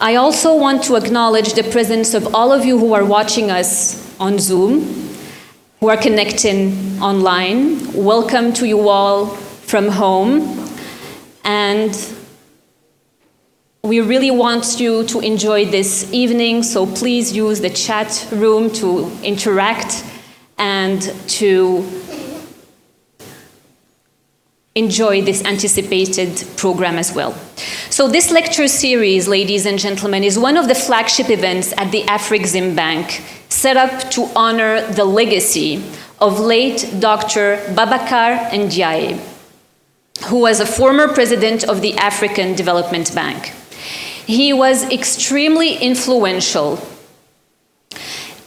I also want to acknowledge the presence of all of you who are watching us on Zoom, who are connecting online. Welcome to you all from home. And we really want you to enjoy this evening, so please use the chat room to interact and to enjoy this anticipated program as well. So this lecture series, ladies and gentlemen, is one of the flagship events at the Afrexim Bank, set up to honor the legacy of late Dr. Babacar Ndiaye, who was a former president of the African Development Bank. He was extremely influential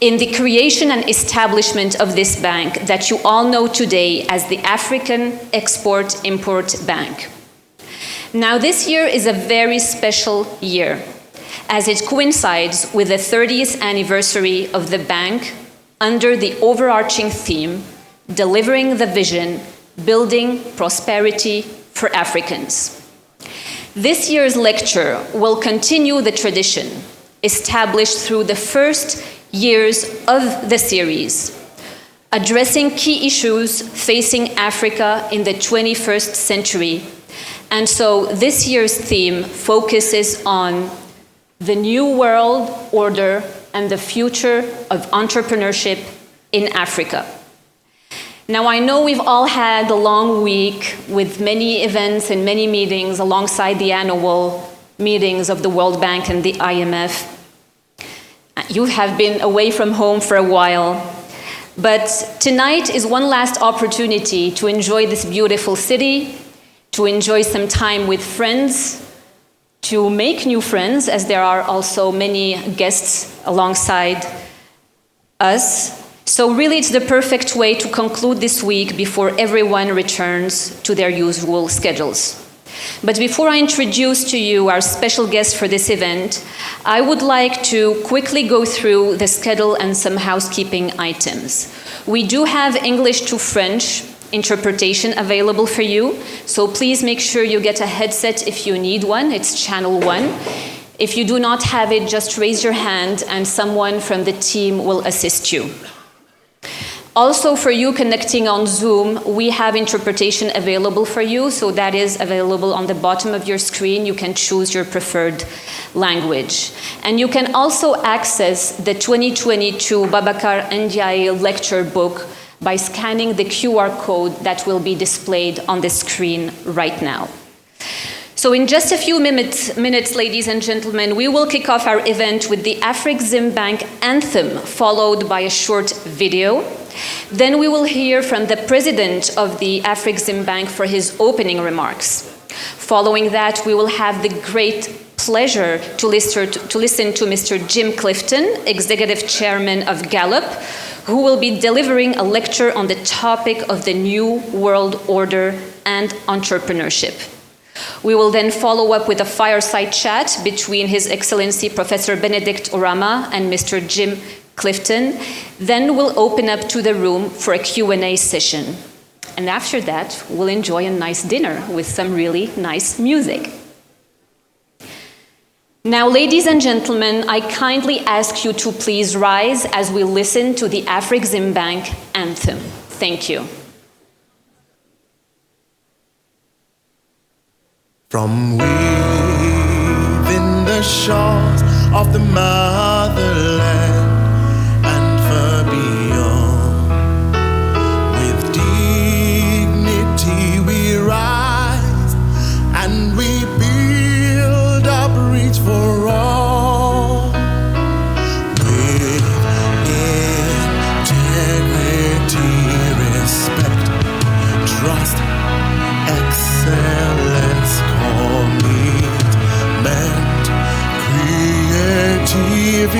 in the creation and establishment of this bank that you all know today as the African Export-Import Bank. Now, this year is a very special year, as it coincides with the 30th anniversary of the bank under the overarching theme, Delivering the Vision, Building Prosperity for Africans. This year's lecture will continue the tradition established through the first years of the series, addressing key issues facing Africa in the 21st century. And so this year's theme focuses on the new world order and the future of entrepreneurship in Africa. Now, I know we've all had a long week with many events and many meetings alongside the annual meetings of the World Bank and the IMF. You have been away from home for a while, but tonight is one last opportunity to enjoy this beautiful city, to enjoy some time with friends, to make new friends, as there are also many guests alongside us. So really, it's the perfect way to conclude this week before everyone returns to their usual schedules. But before I introduce to you our special guest for this event, I would like to quickly go through the schedule and some housekeeping items. We do have English to French interpretation available for you, so please make sure you get a headset if you need one. It's channel 1. If you do not have it, just raise your hand and someone from the team will assist you. Also, for you connecting on Zoom, we have interpretation available for you, so that is available on the bottom of your screen. You can choose your preferred language. And you can also access the 2022 Babacar Ndiaye lecture book by scanning the QR code that will be displayed on the screen right now. So in just a few minutes, ladies and gentlemen, we will kick off our event with the Afrexim Bank anthem, followed by a short video. Then we will hear from the president of the Afrexim Bank for his opening remarks. Following that, we will have the great pleasure to listen to Mr. Jim Clifton, executive chairman of Gallup, who will be delivering a lecture on the topic of the new world order and entrepreneurship. We will then follow up with a fireside chat between His Excellency Professor Benedict Orama and Mr. Jim Clifton. Then we'll open up to the room for a Q&A session. And after that, we'll enjoy a nice dinner with some really nice music. Now, ladies and gentlemen, I kindly ask you to please rise as we listen to the Afrexim Bank anthem. Thank you. From within the shores of the motherland and far beyond, with dignity we rise and we build a bridge for all. With integrity, respect, trust, excellence, commitment, creativity,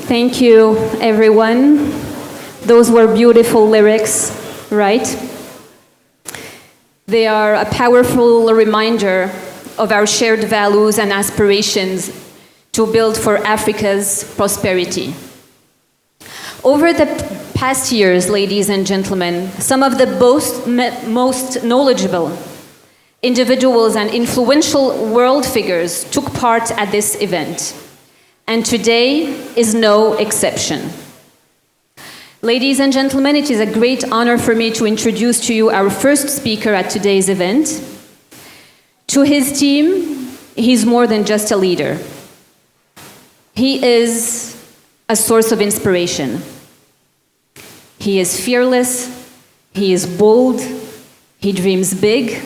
Thank you, everyone. Those were beautiful lyrics, right? They are a powerful reminder of our shared values and aspirations to build for Africa's prosperity. Over the past years, ladies and gentlemen, some of the most knowledgeable individuals and influential world figures took part at this event, and today is no exception. Ladies and gentlemen, it is a great honor for me to introduce to you our first speaker at today's event. To his team, he's more than just a leader. He is a source of inspiration. He is fearless, he is bold, he dreams big.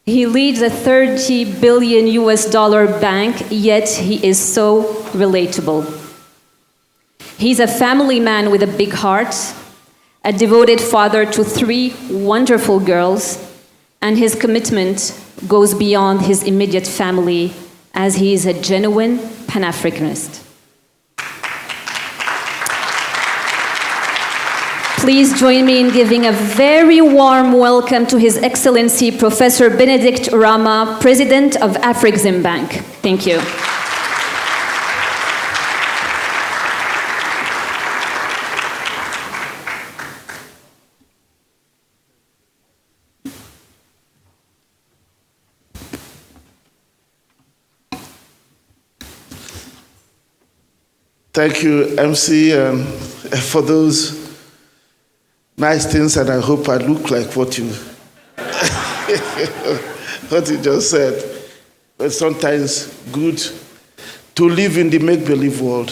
He leads a $30 billion bank, yet he is so relatable. He's a family man with a big heart, a devoted father to 3 wonderful girls, and his commitment goes beyond his immediate family as he is a genuine Pan-Africanist. Please join me in giving a very warm welcome to His Excellency Professor Benedict Rama, President of Afreximbank. Thank you. Thank you, MC, for those nice things, and I hope I look like what you what you just said. But sometimes good to live in the make-believe world.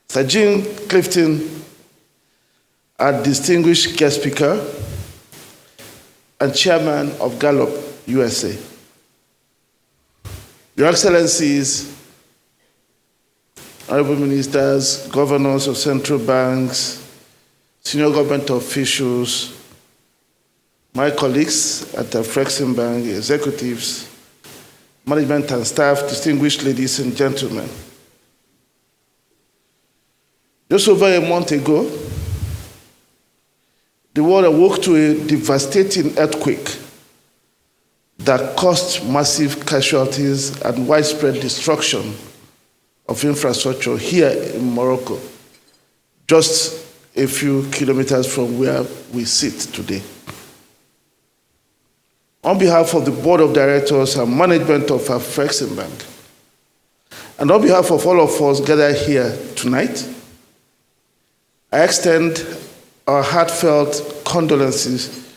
Sir Jean Clifton, our distinguished guest speaker and chairman of Gallup USA. Your Excellencies, honorable ministers, governors of central banks, senior government officials, my colleagues at the Afreximbank, executives, management and staff, distinguished ladies and gentlemen. Just over a month ago, the world awoke to a devastating earthquake that caused massive casualties and widespread destruction of infrastructure here in Morocco, just a few kilometers from where we sit today. On behalf of the Board of Directors and management of Afreximbank, and on behalf of all of us gathered here tonight, I extend our heartfelt condolences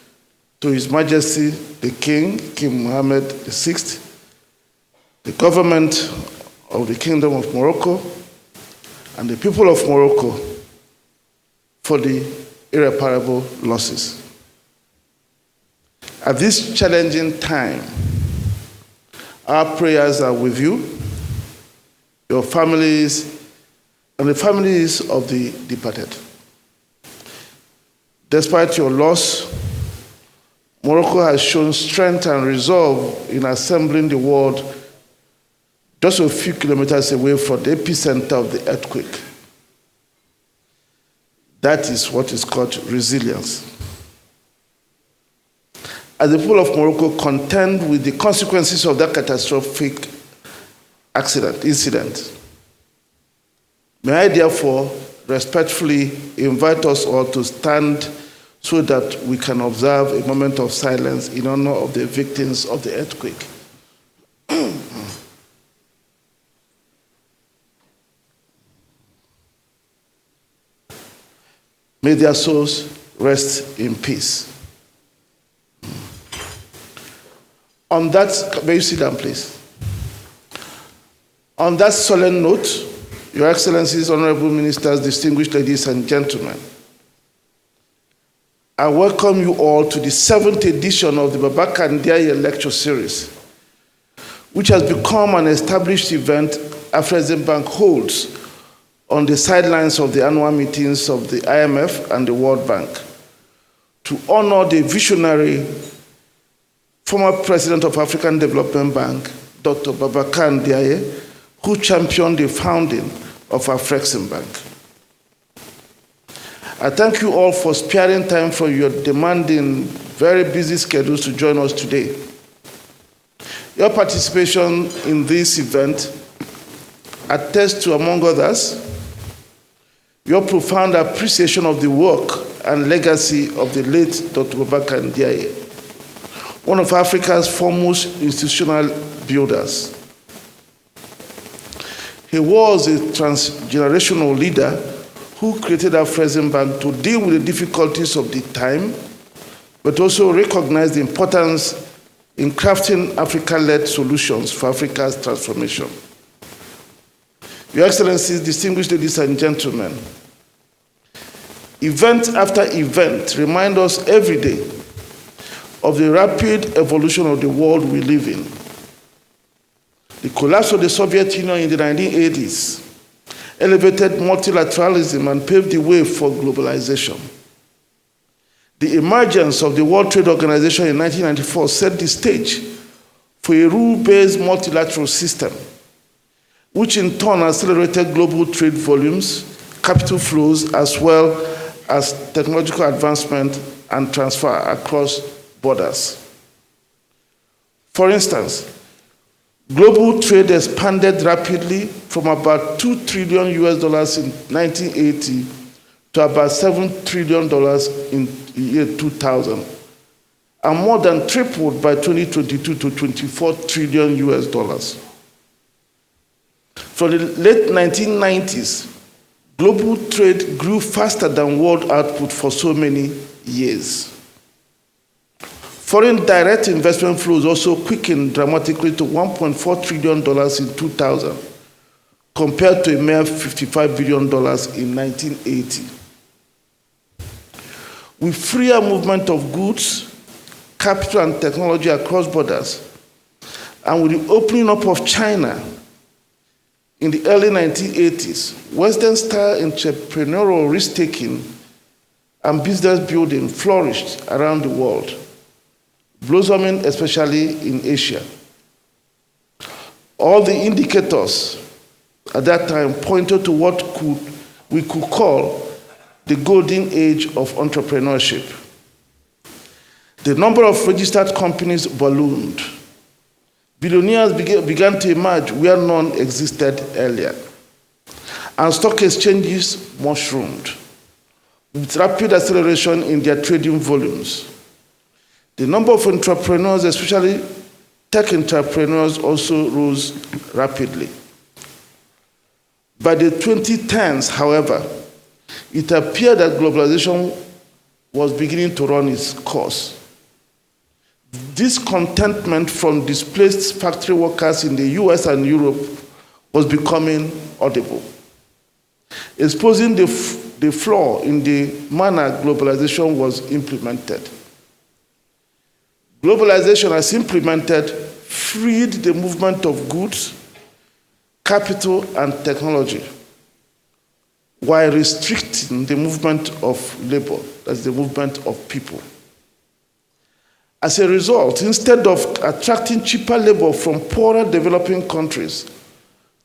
to His Majesty the King Mohammed VI, the government of the Kingdom of Morocco, and the people of Morocco for the irreparable losses. At this challenging time, our prayers are with you, your families, and the families of the departed. Despite your loss, Morocco has shown strength and resolve in assembling the world just a few kilometers away from the epicenter of the earthquake. That is what is called resilience. As the people of Morocco contend with the consequences of that catastrophic incident, may I therefore respectfully invite us all to stand so that we can observe a moment of silence in honor of the victims of the earthquake. May their souls rest in peace. On that, may you sit down, please. On that solemn note, Your Excellencies, honorable ministers, distinguished ladies and gentlemen, I welcome you all to the 7th edition of the Babacar Ndiaye lecture series, which has become an established event Afreximbank holds on the sidelines of the annual meetings of the IMF and the World Bank to honor the visionary former president of African Development Bank, Dr. Babacar Ndiaye, who championed the founding of Afreximbank. I thank you all for sparing time from your demanding, very busy schedules to join us today. Your participation in this event attests to, among others, your profound appreciation of the work and legacy of the late Dr. Babacar Ndiaye, one of Africa's foremost institutional builders. He was a transgenerational leader who created Afreximbank to deal with the difficulties of the time, but also recognize the importance in crafting Africa-led solutions for Africa's transformation. Your Excellencies, distinguished ladies and gentlemen, event after event remind us every day of the rapid evolution of the world we live in. The collapse of the Soviet Union in the 1980s elevated multilateralism and paved the way for globalization. The emergence of the World Trade Organization in 1994 set the stage for a rule-based multilateral system, which in turn accelerated global trade volumes, capital flows, as well as technological advancement and transfer across borders. For instance, global trade expanded rapidly from about $2 trillion in 1980 to about $7 trillion in the year 2000, and more than tripled by 2022 to $24 trillion. From the late 1990s, global trade grew faster than world output for so many years. Foreign direct investment flows also quickened dramatically to $1.4 trillion in 2000, compared to a mere $55 billion in 1980. With freer movement of goods, capital, and technology across borders, and with the opening up of China in the early 1980s, Western-style entrepreneurial risk-taking and business building flourished around the world, blossoming especially in Asia. All the indicators at that time pointed to what we could call the golden age of entrepreneurship. The number of registered companies ballooned. Billionaires began to emerge where none existed earlier. And stock exchanges mushroomed, with rapid acceleration in their trading volumes. The number of entrepreneurs, especially tech entrepreneurs, also rose rapidly. By the 2010s, however, it appeared that globalization was beginning to run its course. Discontentment from displaced factory workers in the US and Europe was becoming audible, exposing the flaw in the manner globalization was implemented. Globalization, as implemented, freed the movement of goods, capital, and technology, while restricting the movement of labor, that's the movement of people. As a result, instead of attracting cheaper labor from poorer developing countries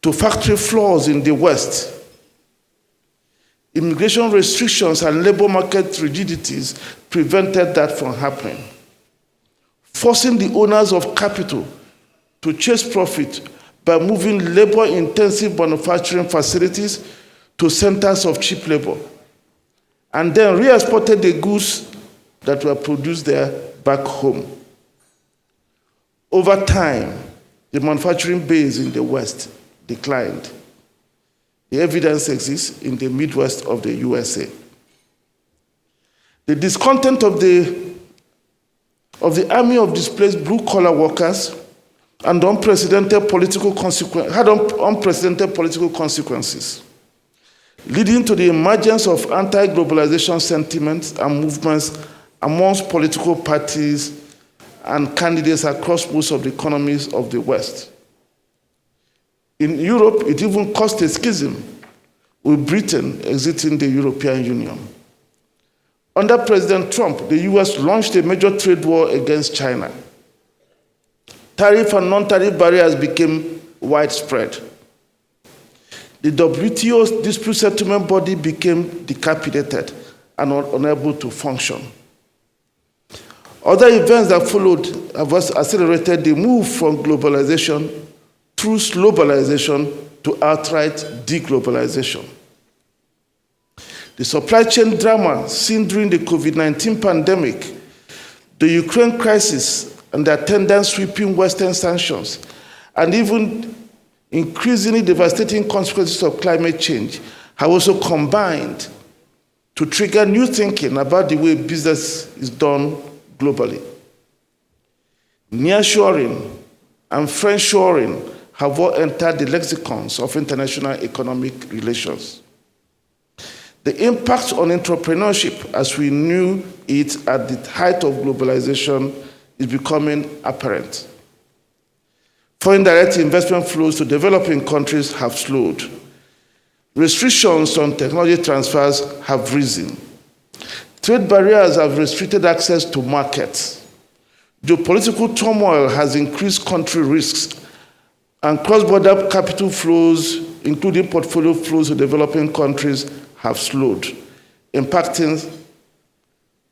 to factory floors in the West, immigration restrictions and labor market rigidities prevented that from happening, forcing the owners of capital to chase profit by moving labor-intensive manufacturing facilities to centers of cheap labor, and then re-exported the goods that were produced there back home. Over time, the manufacturing base in the West declined. The evidence exists in the Midwest of the USA. The discontent of the army of displaced blue-collar workers and had unprecedented political consequences, leading to the emergence of anti-globalization sentiments and movements amongst political parties and candidates across most of the economies of the West. In Europe, it even caused a schism, with Britain exiting the European Union. Under President Trump, the US launched a major trade war against China. Tariff and non-tariff barriers became widespread. The WTO dispute settlement body became decapitated and unable to function. Other events that followed have accelerated the move from globalization through globalization to outright deglobalization. The supply chain drama seen during the COVID-19 pandemic, the Ukraine crisis and the attendant sweeping Western sanctions, and even increasingly devastating consequences of climate change have also combined to trigger new thinking about the way business is done globally. Nearshoring and friendshoring have all entered the lexicons of international economic relations. The impact on entrepreneurship, as we knew it at the height of globalization, is becoming apparent. Foreign direct investment flows to developing countries have slowed. Restrictions on technology transfers have risen. Trade barriers have restricted access to markets. Geopolitical turmoil has increased country risks, and cross-border capital flows, including portfolio flows to developing countries, have slowed, impacting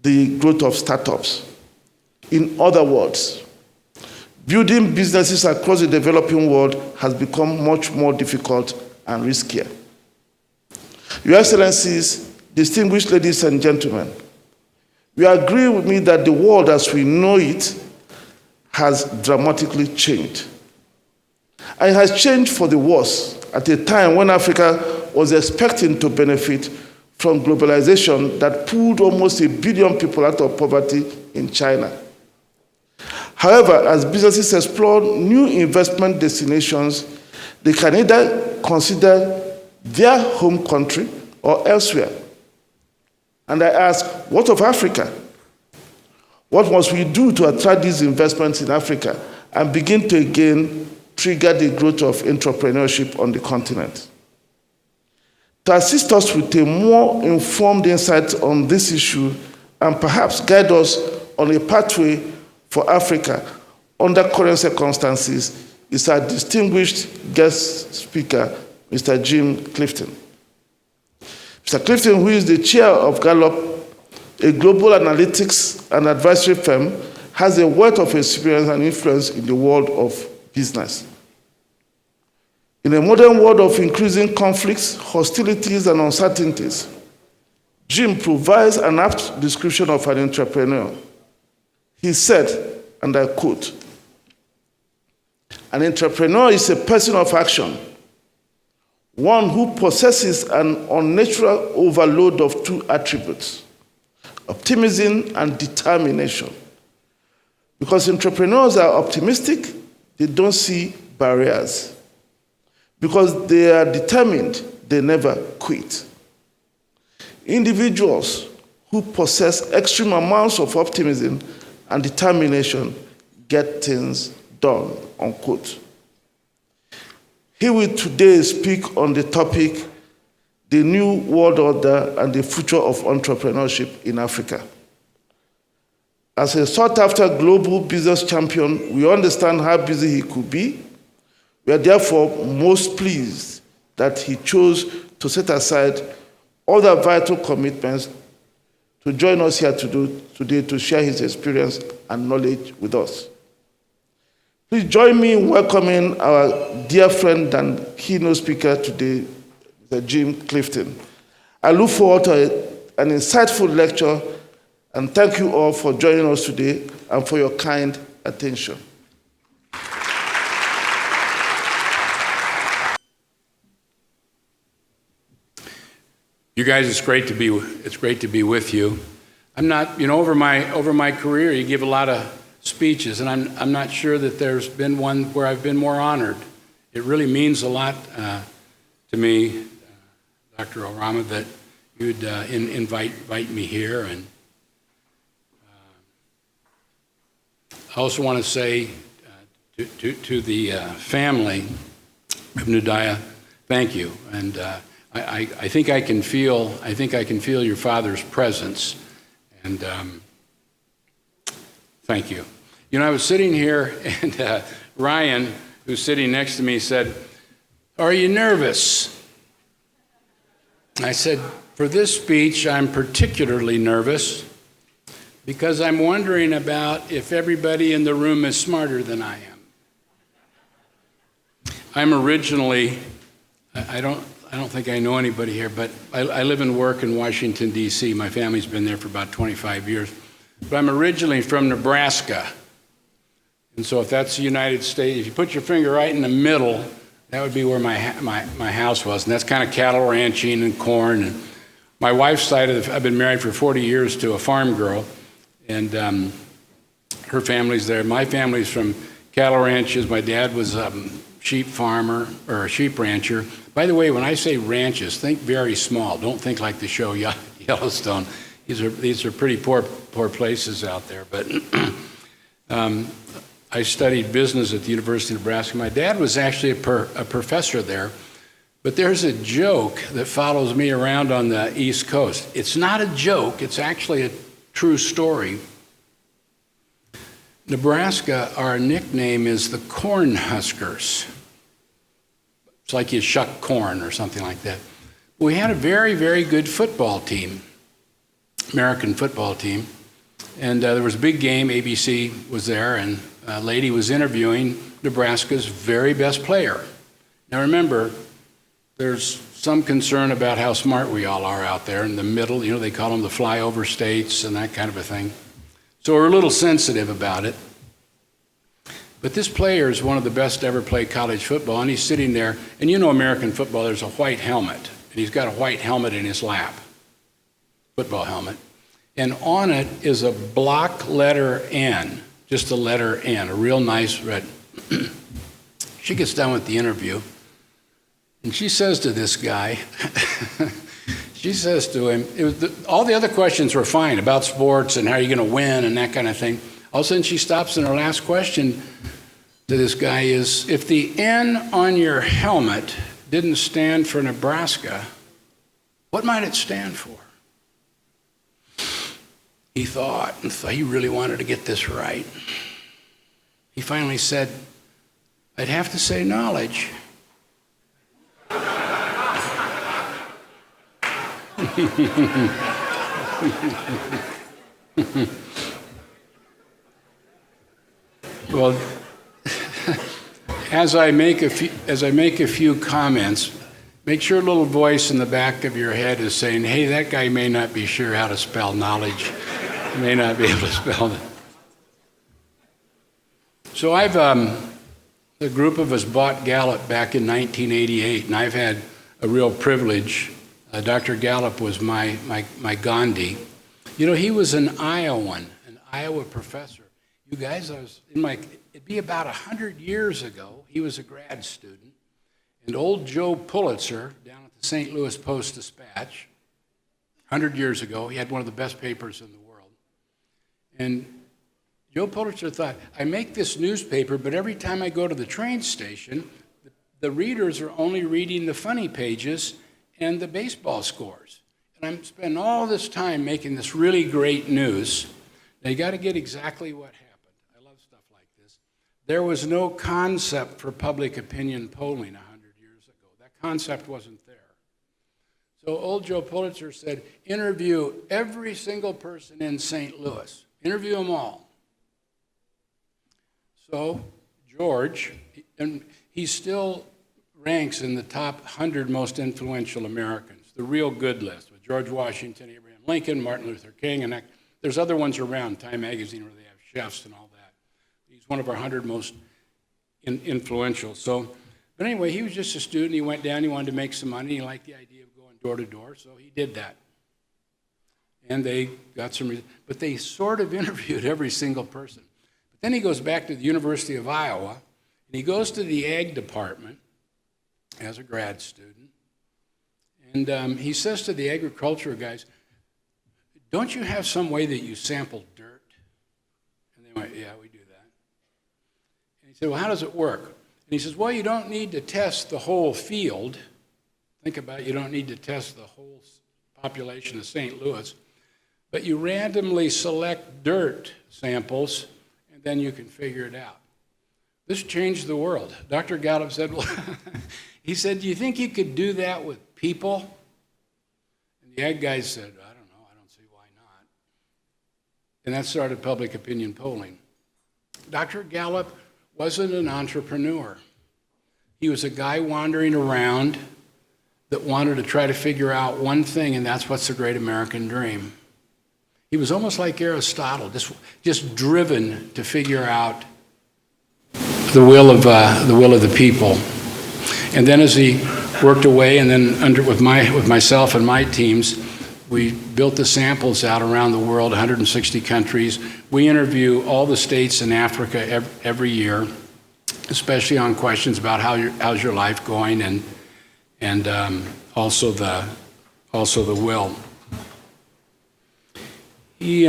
the growth of startups. In other words, building businesses across the developing world has become much more difficult and riskier. Your Excellencies, distinguished ladies and gentlemen, you agree with me that the world as we know it has dramatically changed. And it has changed for the worse at a time when Africa was expecting to benefit from globalization that pulled almost 1 billion people out of poverty in China. However, as businesses explore new investment destinations, they can either consider their home country or elsewhere. And I ask, what of Africa? What must we do to attract these investments in Africa and begin to again trigger the growth of entrepreneurship on the continent? To assist us with a more informed insight on this issue and perhaps guide us on a pathway for Africa under current circumstances is our distinguished guest speaker, Mr. Jim Clifton. Mr. Clifton, who is the chair of Gallup, a global analytics and advisory firm, has a wealth of experience and influence in the world of business. In a modern world of increasing conflicts, hostilities, and uncertainties, Jim provides an apt description of an entrepreneur. He said, and I quote, "An entrepreneur is a person of action, one who possesses an unnatural overload of two attributes, optimism and determination. Because entrepreneurs are optimistic, they don't see barriers. Because they are determined, they never quit. Individuals who possess extreme amounts of optimism and determination get things done," unquote. He will today speak on the topic, the new world order and the future of entrepreneurship in Africa. As a sought-after global business champion, we understand how busy he could be. We are therefore most pleased that he chose to set aside other vital commitments to join us here today to share his experience and knowledge with us. Please join me in welcoming our dear friend and keynote speaker today, Mr. Jim Clifton. I look forward to an insightful lecture, and thank you all for joining us today and for your kind attention. You guys, it's great to be with you. I'm not, over my career, you give a lot of speeches, and I'm not sure that there's been one where I've been more honored. It really means a lot to me, Dr. Orama, that you'd invite me here. And I also want to say to the family of Ndiaye, thank you. And I think I can feel your father's presence, and thank you. I was sitting here, and Ryan, who's sitting next to me, said, "Are you nervous?" I said, for this speech, I'm particularly nervous because I'm wondering about if everybody in the room is smarter than I am. I'm originally, I don't think I know anybody here, but I live and work in Washington, D.C. My family's been there for about 25 years. But I'm originally from Nebraska. And so if that's the United States, if you put your finger right in the middle, that would be where my house was. And that's kind of cattle ranching and corn. And my wife's side of I've been married for 40 years to a farm girl. And her family's there. My family's from cattle ranches. My dad was a sheep farmer or a sheep rancher. By the way, when I say ranches, think very small. Don't think like the show Yellowstone. These are pretty poor places out there. But I studied business at the University of Nebraska. My dad was actually a professor there. But there's a joke that follows me around on the East Coast. It's not a joke. It's actually a true story. Nebraska, our nickname is the Corn Huskers. It's like you shuck corn or something like that. We had a very, very good football team, American football team. And there was a big game, ABC was there, and a lady was interviewing Nebraska's very best player. Now remember, there's some concern about how smart we all are out there in the middle. You know, they call them the flyover states and that kind of a thing. So we're a little sensitive about it. But this player is one of the best to ever play college football, and he's sitting there. And you know American football, there's a white helmet, and he's got a white helmet in his lap, football helmet. And on it is a block letter N, just the letter N, a real nice red. She gets done with the interview, and she says to this guy, she says to him, all the other questions were fine about sports and how you're going to win and that kind of thing. All of a sudden she stops, and her last question to this guy is, if the N on your helmet didn't stand for Nebraska, what might it stand for? He thought he really wanted to get this right. He finally said, I'd have to say knowledge. Well, as I make a few comments, make sure a little voice in the back of your head is saying, hey, that guy may not be sure how to spell knowledge. He may not be able to spell it. So a group of us bought Gallup back in 1988, and I've had a real privilege. Dr. Gallup was my Gandhi. You know, he was an Iowan, an Iowa professor. You guys, it'd be about 100 years ago, he was a grad student, and old Joe Pulitzer, down at the St. Louis Post-Dispatch, 100 years ago, he had one of the best papers in the world. And Joe Pulitzer thought, I make this newspaper, but every time I go to the train station, the readers are only reading the funny pages and the baseball scores. And I'm spending all this time making this really great news. Now, you got to get exactly what happened. I love stuff like this. There was no concept for public opinion polling 100 years ago. That concept wasn't there. So old Joe Pulitzer said, interview every single person in St. Louis. Interview them all. So George, and he still ranks in the top 100 most influential Americans, the real good list, with George Washington, Abraham Lincoln, Martin Luther King, and there's other ones around, Time Magazine, where they have chefs and all that. He's one of our 100 most influential. So, but anyway, he was just a student. He went down. He wanted to make some money. He liked the idea of going door to door, so he did that. And they got some, but they sort of interviewed every single person. But then he goes back to the University of Iowa, and he goes to the ag department as a grad student, and he says to the agriculture guys, don't you have some way that you sample dirt? And they went, yeah, we do that. And he said, well, how does it work? And he says, well, you don't need to test the whole field. Think about it, you don't need to test the whole population of St. Louis, but you randomly select dirt samples, and then you can figure it out. This changed the world. Dr. Gallup said, well, he said, do you think you could do that with people? The ag guys said, I don't know, I don't see why not. And that started public opinion polling. Dr. Gallup wasn't an entrepreneur. He was a guy wandering around that wanted to try to figure out one thing, and that's what's the great American dream. He was almost like Aristotle, just driven to figure out the will of the people. And then as he worked away, and then with myself and my teams, we built the samples out around the world, 160 countries. We interview all the states in Africa every year, especially on questions about how's your life going, and also the will. He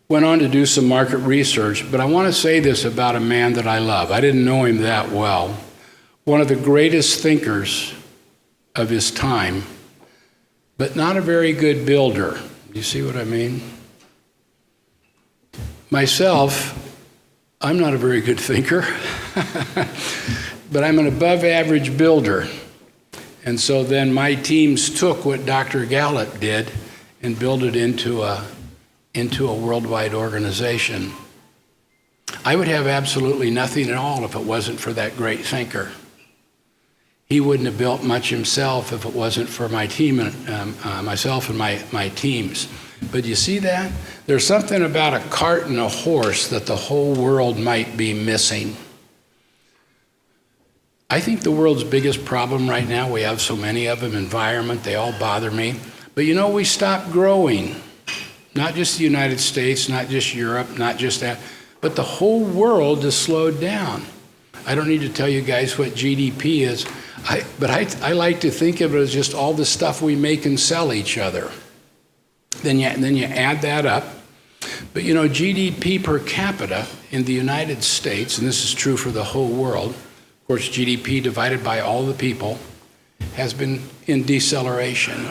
went on to do some market research, but I want to say this about a man that I love. I didn't know him that well. One of the greatest thinkers of his time, but not a very good builder. Do you see what I mean? Myself, I'm not a very good thinker, but I'm an above average builder. And so then my teams took what Dr. Gallup did and built it into a worldwide organization. I would have absolutely nothing at all if it wasn't for that great thinker. He wouldn't have built much himself if it wasn't for my team, myself and my teams. But you see that? There's something about a cart and a horse that the whole world might be missing. I think the world's biggest problem right now, we have so many of them, environment, they all bother me. But you know, we stopped growing. Not just the United States, not just Europe, not just that, but the whole world has slowed down. I don't need to tell you guys what GDP is, but I like to think of it as just all the stuff we make and sell each other. Then you add that up. But you know, GDP per capita in the United States, and this is true for the whole world, of course GDP divided by all the people, has been in deceleration.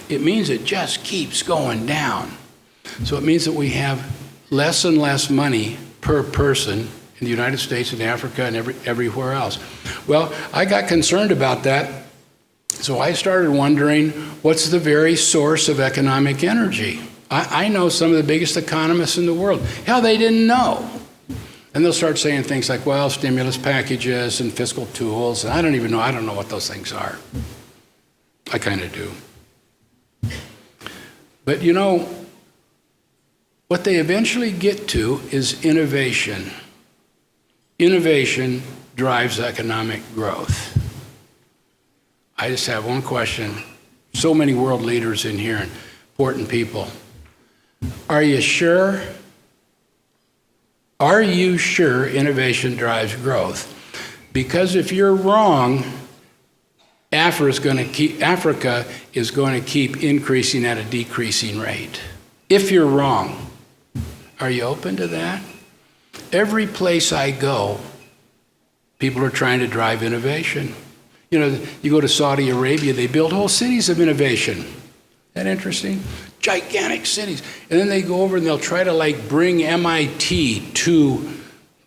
It means it just keeps going down. So it means that we have less and less money per person in the United States and Africa and everywhere else. Well, I got concerned about that, so I started wondering, what's the very source of economic energy? I know some of the biggest economists in the world. Hell, they didn't know. And they'll start saying things like, well, stimulus packages and fiscal tools, and I don't know what those things are. I kind of do. But you know, what they eventually get to is innovation. Innovation drives economic growth. I just have one question. So many world leaders in here, important people. Are you sure? Are you sure innovation drives growth? Because if you're wrong, Africa is going to keep increasing at a decreasing rate. If you're wrong, are you open to that? Every place I go, people are trying to drive innovation. You know, you go to Saudi Arabia, they build whole cities of innovation. Isn't that interesting? Gigantic cities. And then they go over and they'll try to like bring MIT to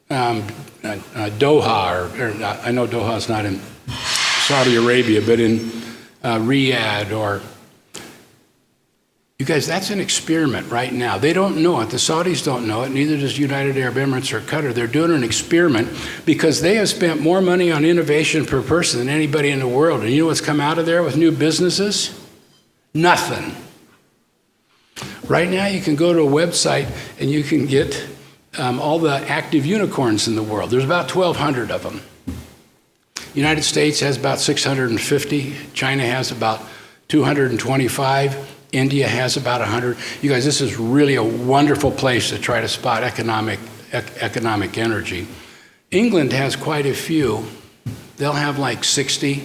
Doha, or I know Doha's not in Saudi Arabia, but in Riyadh, or you guys, that's an experiment right now. They don't know it. The Saudis don't know it. Neither does United Arab Emirates or Qatar. They're doing an experiment because they have spent more money on innovation per person than anybody in the world. And you know what's come out of there with new businesses? Nothing. Right now, you can go to a website and you can get all the active unicorns in the world. There's about 1,200 of them. United States has about 650. China has about 225. India has about 100. You guys, this is really a wonderful place to try to spot economic energy. England has quite a few. They'll have like 60.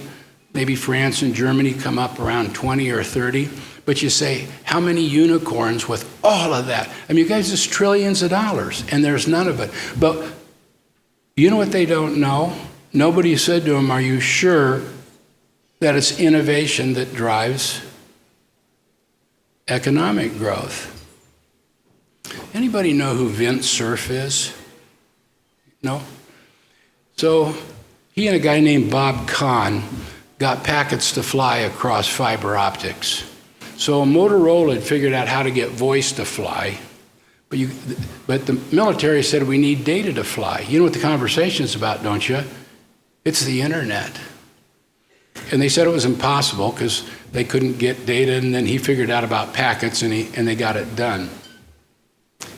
Maybe France and Germany come up around 20 or 30. But you say, how many unicorns with all of that? I mean, you guys, it's trillions of dollars, and there's none of it. But you know what they don't know? Nobody said to them, are you sure that it's innovation that drives economic growth? Anybody know who Vint Cerf is? No? So he and a guy named Bob Kahn got packets to fly across fiber optics. So Motorola had figured out how to get voice to fly, but the military said we need data to fly. You know what the conversation is about, don't you? It's the internet. And they said it was impossible because they couldn't get data, and then he figured out about packets, and they got it done.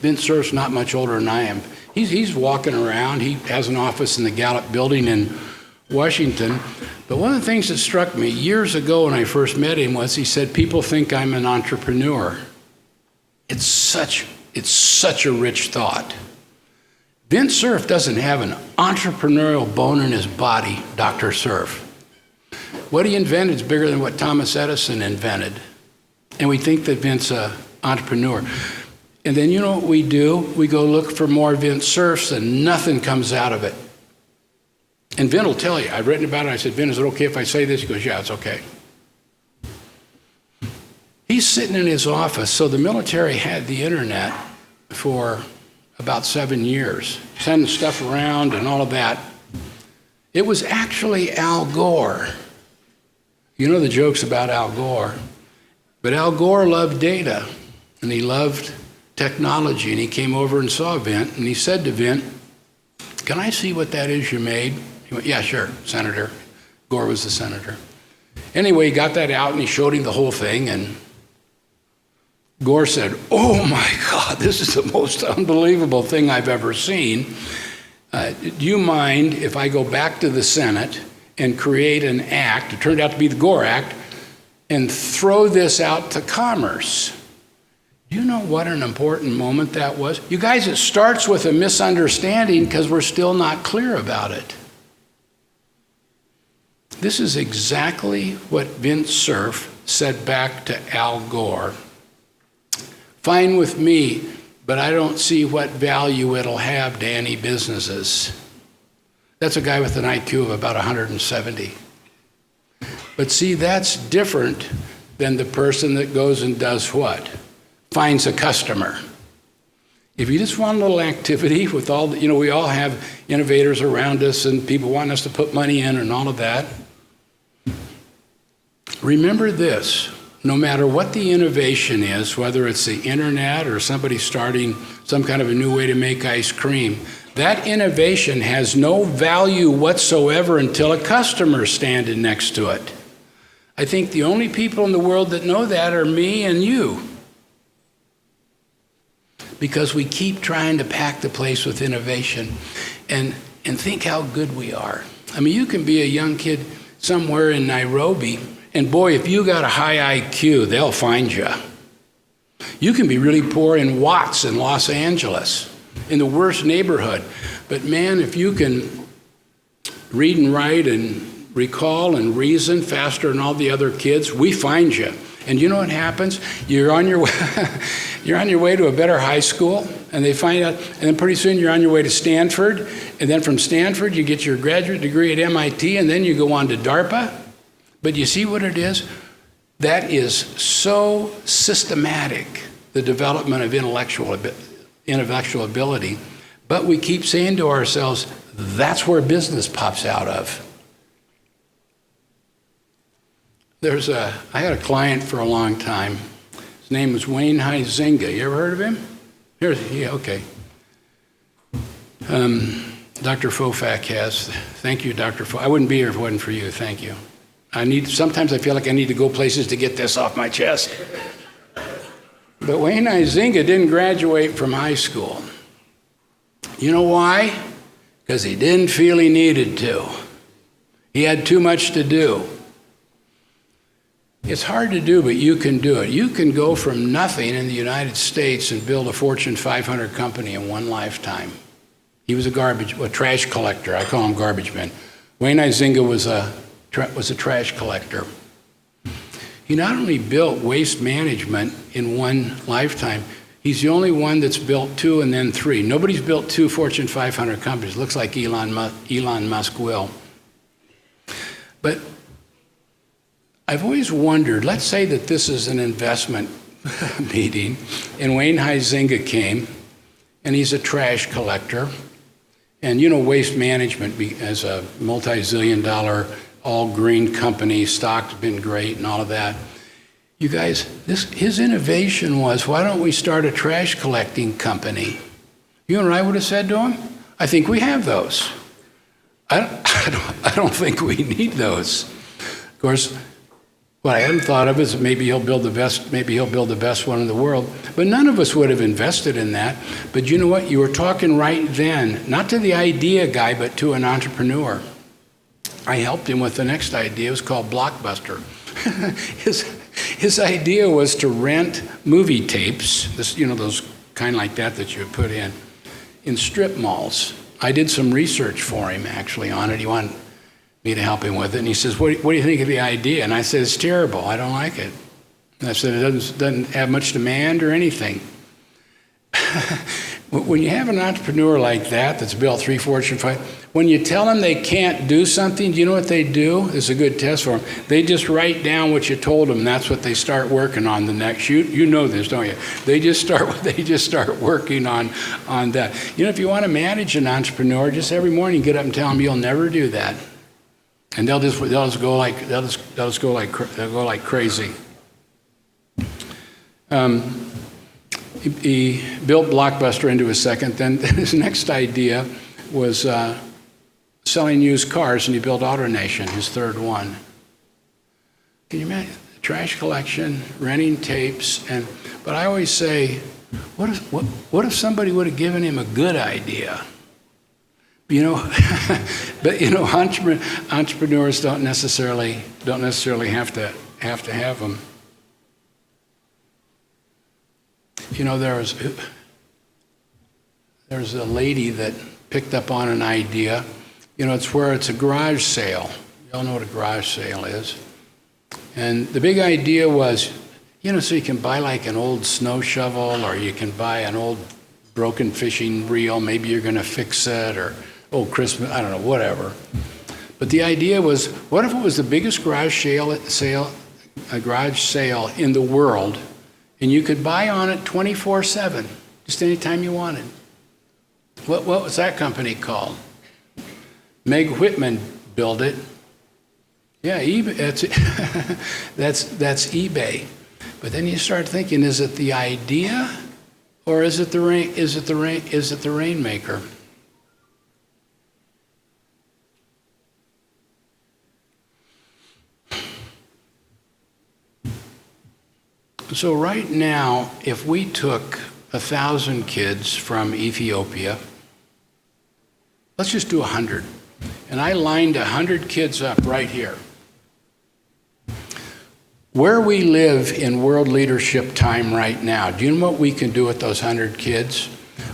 Vince Cerf's not much older than I am. He's walking around. He has an office in the Gallup building in Washington. But one of the things that struck me years ago when I first met him was he said, people think I'm an entrepreneur. It's such a rich thought. Vince Cerf doesn't have an entrepreneurial bone in his body, Dr. Cerf. What he invented is bigger than what Thomas Edison invented. And we think that Vince's an entrepreneur. And then you know what we do? We go look for more Vince Cerfs and nothing comes out of it. And Vin will tell you. I've written about it. I said, Vin, is it okay if I say this? He goes, yeah, it's okay. He's sitting in his office. So the military had the internet for about 7 years, sending stuff around and all of that. It was actually Al Gore. You know the jokes about Al Gore. But Al Gore loved data, and he loved technology, and he came over and saw Vint, and he said to Vint, can I see what that is you made? He went, yeah, sure, Senator. Gore was the senator. Anyway, he got that out, and he showed him the whole thing, and Gore said, oh my God, this is the most unbelievable thing I've ever seen. Do you mind if I go back to the Senate and create an act, it turned out to be the Gore Act, and throw this out to commerce? Do you know what an important moment that was? You guys, it starts with a misunderstanding because we're still not clear about it. This is exactly what Vince Cerf said back to Al Gore. Fine with me, but I don't see what value it'll have to any businesses. That's a guy with an IQ of about 170. But see, that's different than the person that goes and does what? Finds a customer. If you just want a little activity with all the, we all have innovators around us and people want us to put money in and all of that. Remember this, no matter what the innovation is, whether it's the internet or somebody starting some kind of a new way to make ice cream, that innovation has no value whatsoever until a customer is standing next to it. I think the only people in the world that know that are me and you. Because we keep trying to pack the place with innovation and think how good we are. I mean, you can be a young kid somewhere in Nairobi, and boy, if you got a high IQ, they'll find you. You can be really poor in Watts in Los Angeles, in the worst neighborhood. But man, if you can read and write and recall and reason faster than all the other kids, we find you. And you know what happens? You're on your way, you're on your way to a better high school, and they find out, and then pretty soon you're on your way to Stanford, and then from Stanford you get your graduate degree at MIT, and then you go on to DARPA. But you see what it is? That is so systematic, the development of intellectual ability, but we keep saying to ourselves, that's where business pops out of. I had a client for a long time. His name was Wayne Huizinga. You ever heard of him? Okay. Dr. Fofak has. Thank you, Dr. Fofak. I wouldn't be here if it wasn't for you. Thank you. Sometimes I feel like I need to go places to get this off my chest. But Wayne Huizinga didn't graduate from high school. You know why? Because he didn't feel he needed to. He had too much to do. It's hard to do, but you can do it. You can go from nothing in the United States and build a Fortune 500 company in one lifetime. He was a trash collector. I call him garbage man. Wayne Huizinga was a trash collector. He not only built waste management in one lifetime, he's the only one that's built 2 and then 3. Nobody's built 2 Fortune 500 companies. Looks like Elon Musk will. But I've always wondered, let's say that this is an investment meeting, and Wayne Huizinga came, and he's a trash collector. And waste management as a multi-zillion-dollar all green company, stock's been great and all of that. You guys, his innovation was, why don't we start a trash collecting company? You know what I would have said to him? I think we have those. I don't think we need those. Of course, what I hadn't thought of is maybe he'll build the best one in the world. But none of us would have invested in that. But you know what? You were talking right then, not to the idea guy, but to an entrepreneur. I helped him with the next idea. It was called Blockbuster. His idea was to rent movie tapes, those kind like that you would put in strip malls. I did some research for him, actually, on it. He wanted me to help him with it. And he says, what do you think of the idea? And I said, it's terrible. I don't like it. And I said, it doesn't have much demand or anything. When you have an entrepreneur like that that's built 3 Fortune 5, when you tell them they can't do something, do you know what they do? It's a good test for them. They just write down what you told them. That's what they start working on the next. You know this, don't you? They just start working on that. If you want to manage an entrepreneur, just every morning get up and tell them you'll never do that, and they'll go like crazy. He built Blockbuster into his second. Then his next idea was selling used cars, and he built AutoNation, his third one. Can you imagine? Trash collection, renting tapes, but I always say, what if somebody would have given him a good idea? But entrepreneurs don't necessarily have to have them. There's a lady that picked up on an idea. It's where it's a garage sale. You all know what a garage sale is. And the big idea was, so you can buy like an old snow shovel, or you can buy an old broken fishing reel. Maybe you're going to fix it, or old Christmas, I don't know, whatever. But the idea was, what if it was the biggest garage sale in the world, and you could buy on it 24/7, just anytime you wanted? What was that company called? Meg Whitman built it. Yeah, eBay. That's eBay. But then you start thinking: is it the idea, or is it the rainmaker? So right now, if we took 1,000 kids from Ethiopia, let's just do 100. And I lined 100 kids up right here. Where we live in world leadership time right now, do you know what we can do with those 100 kids?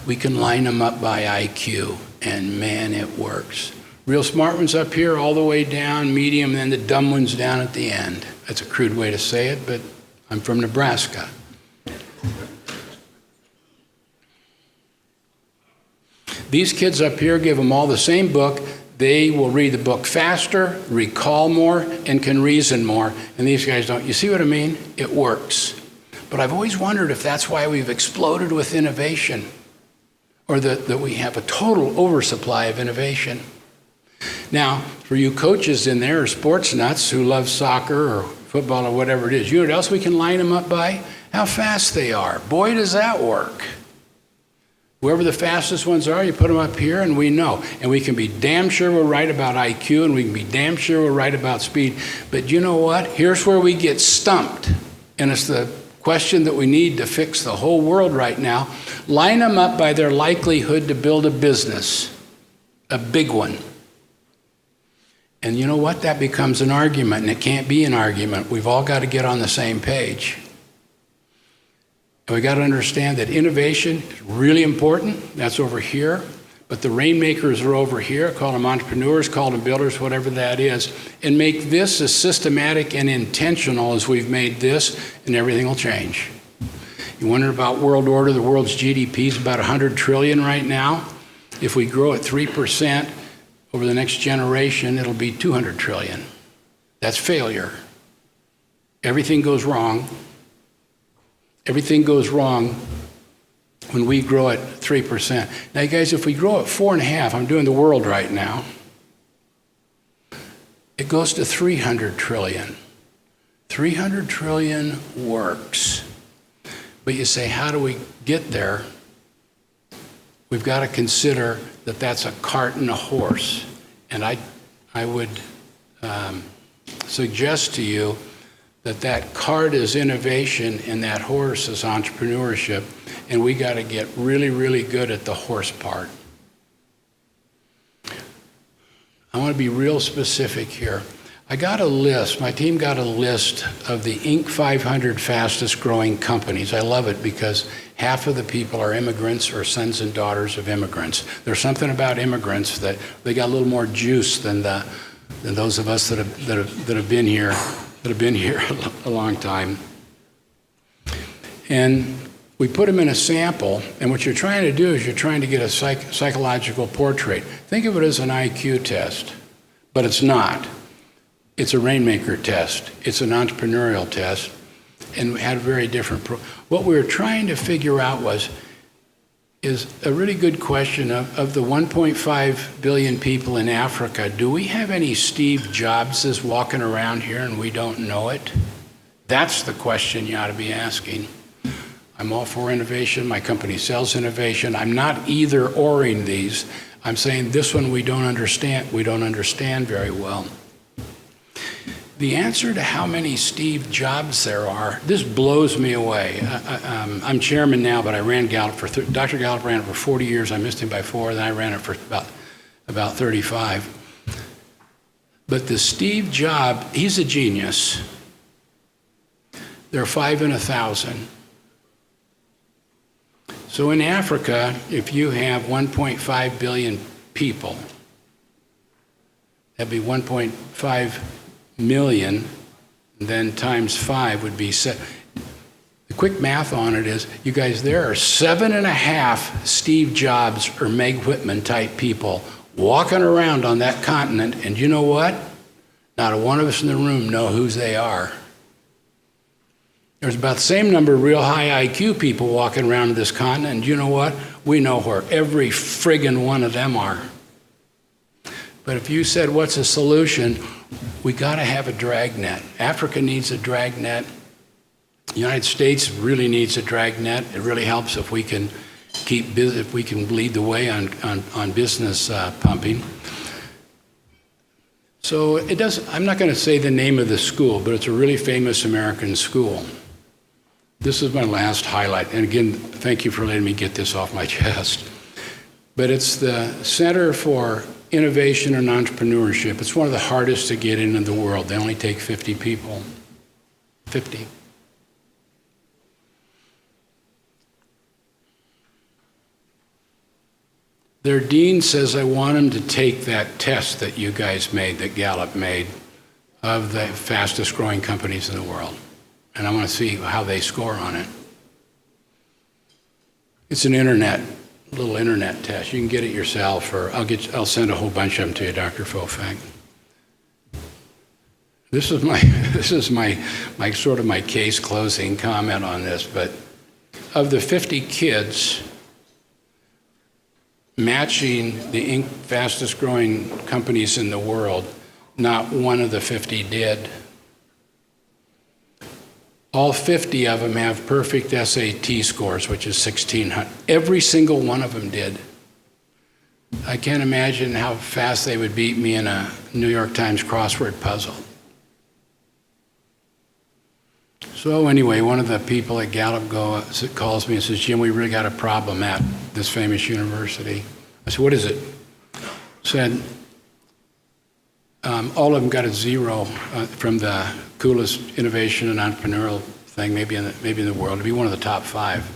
We can line them up by IQ, and man, it works. Real smart ones up here, all the way down, medium, and then the dumb ones down at the end. That's a crude way to say it, but I'm from Nebraska. These kids up here, give them all the same book. They will read the book faster, recall more, and can reason more. And these guys don't. You see what I mean? It works. But I've always wondered if that's why we've exploded with innovation, or that we have a total oversupply of innovation. Now, for you coaches in there, or sports nuts who love soccer or football or whatever it is, you know what else we can line them up by? How fast they are. Boy, does that work. Whoever the fastest ones are, you put them up here and we know. And we can be damn sure we're right about IQ, and we can be damn sure we're right about speed. But you know what? Here's where we get stumped. And it's the question that we need to fix the whole world right now. Line them up by their likelihood to build a business, a big one. And you know what? That becomes an argument, and it can't be an argument. We've all got to get on the same page. And we got to understand that innovation is really important. That's over here. But the rainmakers are over here. Call them entrepreneurs, call them builders, whatever that is. And make this as systematic and intentional as we've made this, and everything will change. You wonder about world order. The world's GDP is about 100 trillion right now. If we grow at 3%, over the next generation, it'll be 200 trillion. That's failure. Everything goes wrong. Everything goes wrong when we grow at 3%. Now, guys, if we grow at 4.5%, I'm doing the world right now, it goes to 300 trillion. 300 trillion works. But you say, how do we get there? We've got to consider that that's a cart and a horse. And I would suggest to you that that cart is innovation and that horse is entrepreneurship, and we got to get really, really good at the horse part. I want to be real specific here. I got a list, my team got a list of the Inc. 500 fastest growing companies. I love it because half of the people are immigrants or sons and daughters of immigrants. There's something about immigrants that they got a little more juice than those of us that have been here a long time. And we put them in a sample, and what you're trying to do is you're trying to get a psychological portrait. Think of it as an IQ test, but it's not. It's a rainmaker test. It's an entrepreneurial test, and we had a very different what we were trying to figure out is a really good question of the 1.5 billion people in Africa, do we have any Steve Jobses walking around here and we don't know it? That's the question you ought to be asking. I'm all for innovation. My company sells innovation. I'm not either-oring these. I'm saying this one we don't understand. We don't understand very well. The answer to how many Steve Jobs there are, this blows me away. I'm chairman now, but I ran Gallup Dr. Gallup ran it for 40 years. I missed him by 4, then I ran it for about 35. But the Steve Jobs, he's a genius. There are 5 in 1,000. So in Africa, if you have 1.5 billion people, that'd be 1.5 million, then times 5 would be set. The quick math on it is, you guys, there are 7.5 Steve Jobs or Meg Whitman type people walking around on that continent, and you know what? Not a one of us in the room know who they are. There's about the same number of real high IQ people walking around this continent, and you know what? We know where every friggin' one of them are. But if you said, what's a solution? We got to have a dragnet. Africa needs a dragnet. The United States really needs a dragnet. It really helps if we can lead the way on business pumping. So I'm not going to say the name of the school, but it's a really famous American school. This is my last highlight. And again, thank you for letting me get this off my chest. But it's the Center for Innovation and Entrepreneurship. It's one of the hardest to get in the world. They only take 50 people. 50. Their dean says, I want them to take that test that you guys made, that Gallup made, of the fastest growing companies in the world. And I want to see how they score on it. It's an little internet test. You can get it yourself, or I'll send a whole bunch of them to you, Dr. Fofak. This is my sort of my case closing comment on this, but of the 50 kids matching the Inc. fastest growing companies in the world, not one of the 50 did. All 50 of them have perfect SAT scores, which is 1,600. Every single one of them did. I can't imagine how fast they would beat me in a New York Times crossword puzzle. So anyway, one of the people at Gallup calls me and says, Jim, we really got a problem at this famous university. I said, what is it? Said, all of them got a 0 from the coolest innovation and entrepreneurial thing maybe in the world, to be one of the top 5.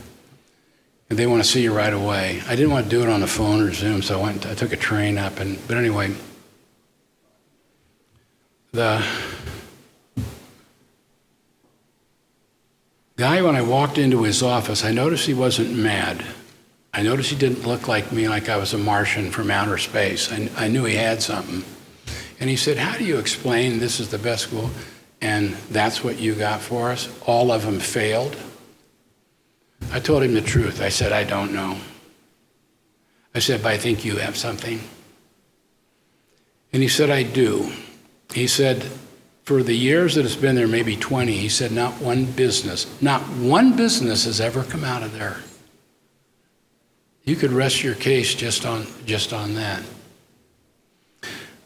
And they want to see you right away. I didn't want to do it on the phone or Zoom, so I took a train up. But anyway, the guy, when I walked into his office, I noticed he wasn't mad. I noticed he didn't look like me, like I was a Martian from outer space. I knew he had something. And he said, how do you explain this is the best school and that's what you got for us? All of them failed. I told him the truth. I said, I don't know. I said, but I think you have something. And he said, I do. He said, for the years that it's been there, maybe 20, he said not one business has ever come out of there. You could rest your case just on that.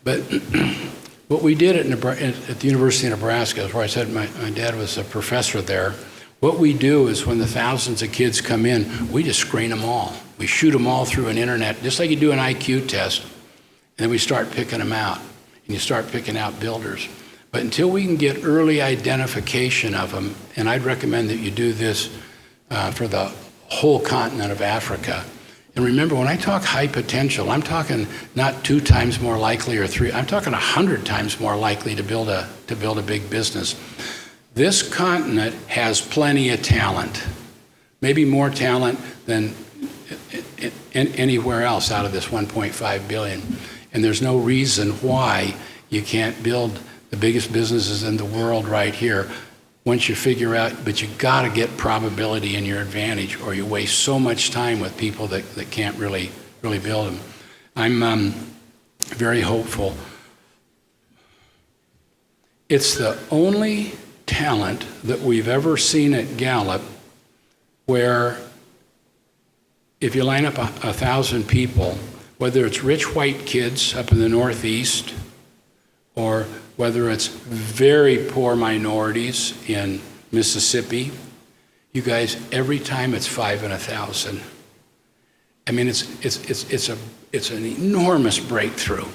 But what we did at the University of Nebraska, where I said my dad was a professor there, what we do is when the thousands of kids come in, we just screen them all. We shoot them all through an internet, just like you do an IQ test, and then we start picking them out, and you start picking out builders. But until we can get early identification of them, and I'd recommend that you do this for the whole continent of Africa. And remember, when I talk high potential, I'm talking not 2 times more likely or 3, I'm talking 100 times more likely to build a big business. This continent has plenty of talent, maybe more talent than anywhere else out of this 1.5 billion. And there's no reason why you can't build the biggest businesses in the world right here once you figure out, but you gotta get probability in your advantage, or you waste so much time with people that can't really build them. I'm very hopeful. It's the only talent that we've ever seen at Gallup where if you line up 1,000 people, whether it's rich white kids up in the Northeast, or whether it's very poor minorities in Mississippi, you guys, every time it's 5 in 1,000. I mean, it's an enormous breakthrough.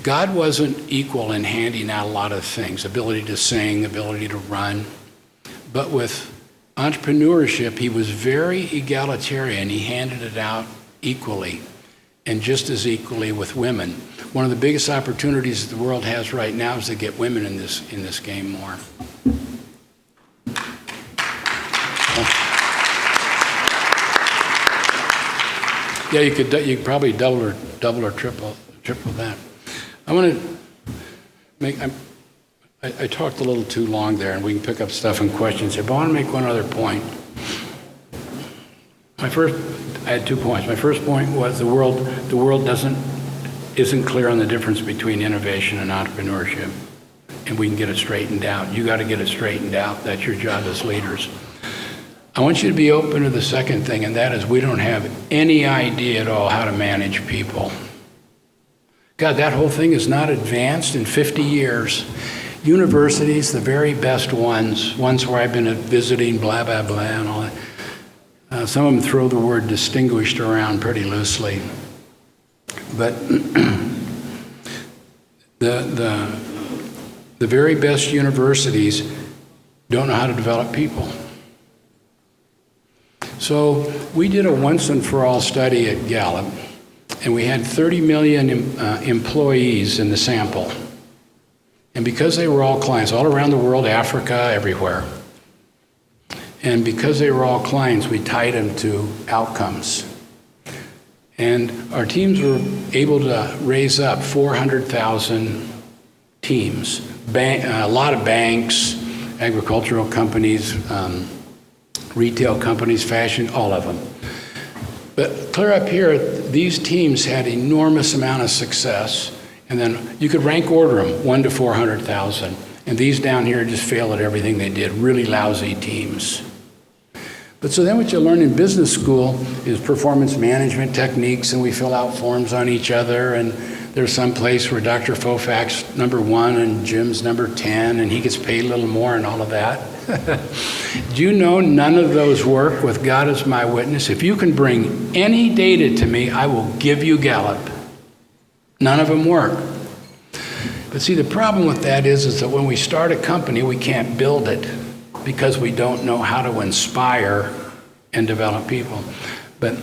God wasn't equal in handing out a lot of things, ability to sing, ability to run, but with entrepreneurship, he was very egalitarian. He handed it out equally, and just as equally with women. One of the biggest opportunities that the world has right now is to get women in this game more. Yeah, you could probably double or triple that. I want to make. I talked a little too long there, and we can pick up stuff and questions here. But I want to make one other point. I had 2 points. My first point was the world isn't clear on the difference between innovation and entrepreneurship, and we can get it straightened out. You got to get it straightened out. That's your job as leaders. I want you to be open to the second thing, and that is we don't have any idea at all how to manage people. God, that whole thing is not advanced in 50 years. Universities, the very best ones where I've been visiting, blah, blah, blah, and all that. Some of them throw the word distinguished around pretty loosely. But the very best universities don't know how to develop people. So we did a once and for all study at Gallup, and we had 30 million employees in the sample. And because they were all clients, all around the world, Africa, everywhere, and because they were all clients, we tied them to outcomes. And our teams were able to raise up 400,000 teams, a lot of banks, agricultural companies, retail companies, fashion, all of them. But clear up here, these teams had enormous amount of success, and then you could rank order them 1 to 400,000. And these down here just failed at everything they did, really lousy teams. But so then what you learn in business school is performance management techniques, and we fill out forms on each other, and there's some place where Dr. Fofak's #1 and Jim's #10, and he gets paid a little more and all of that. Do you know none of those work with God as my witness? If you can bring any data to me, I will give you Gallup. None of them work. But see, the problem with that is that when we start a company, we can't build it because we don't know how to inspire and develop people. But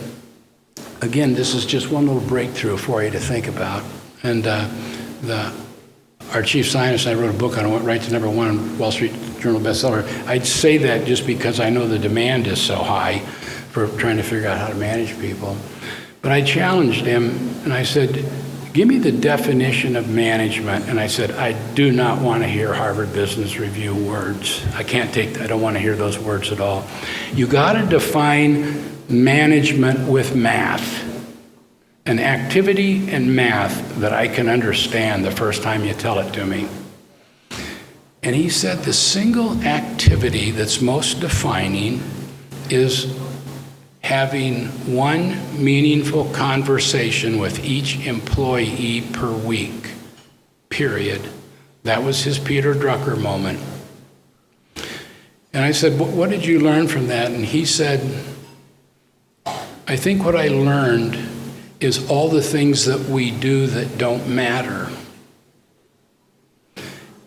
again, this is just one little breakthrough for you to think about. And our chief scientist and I wrote a book on it, went right to #1 on Wall Street Journal bestseller. I'd say that just because I know the demand is so high for trying to figure out how to manage people. But I challenged him and I said, give me the definition of management. And I said, I do not want to hear Harvard Business Review words. I don't want to hear those words at all. You got to define management with math. an activity in math that I can understand the first time you tell it to me. And he said the single activity that's most defining is having one meaningful conversation with each employee per week, period. That was his Peter Drucker moment. And I said, what did you learn from that? And he said, I think what I learned is all the things that we do that don't matter.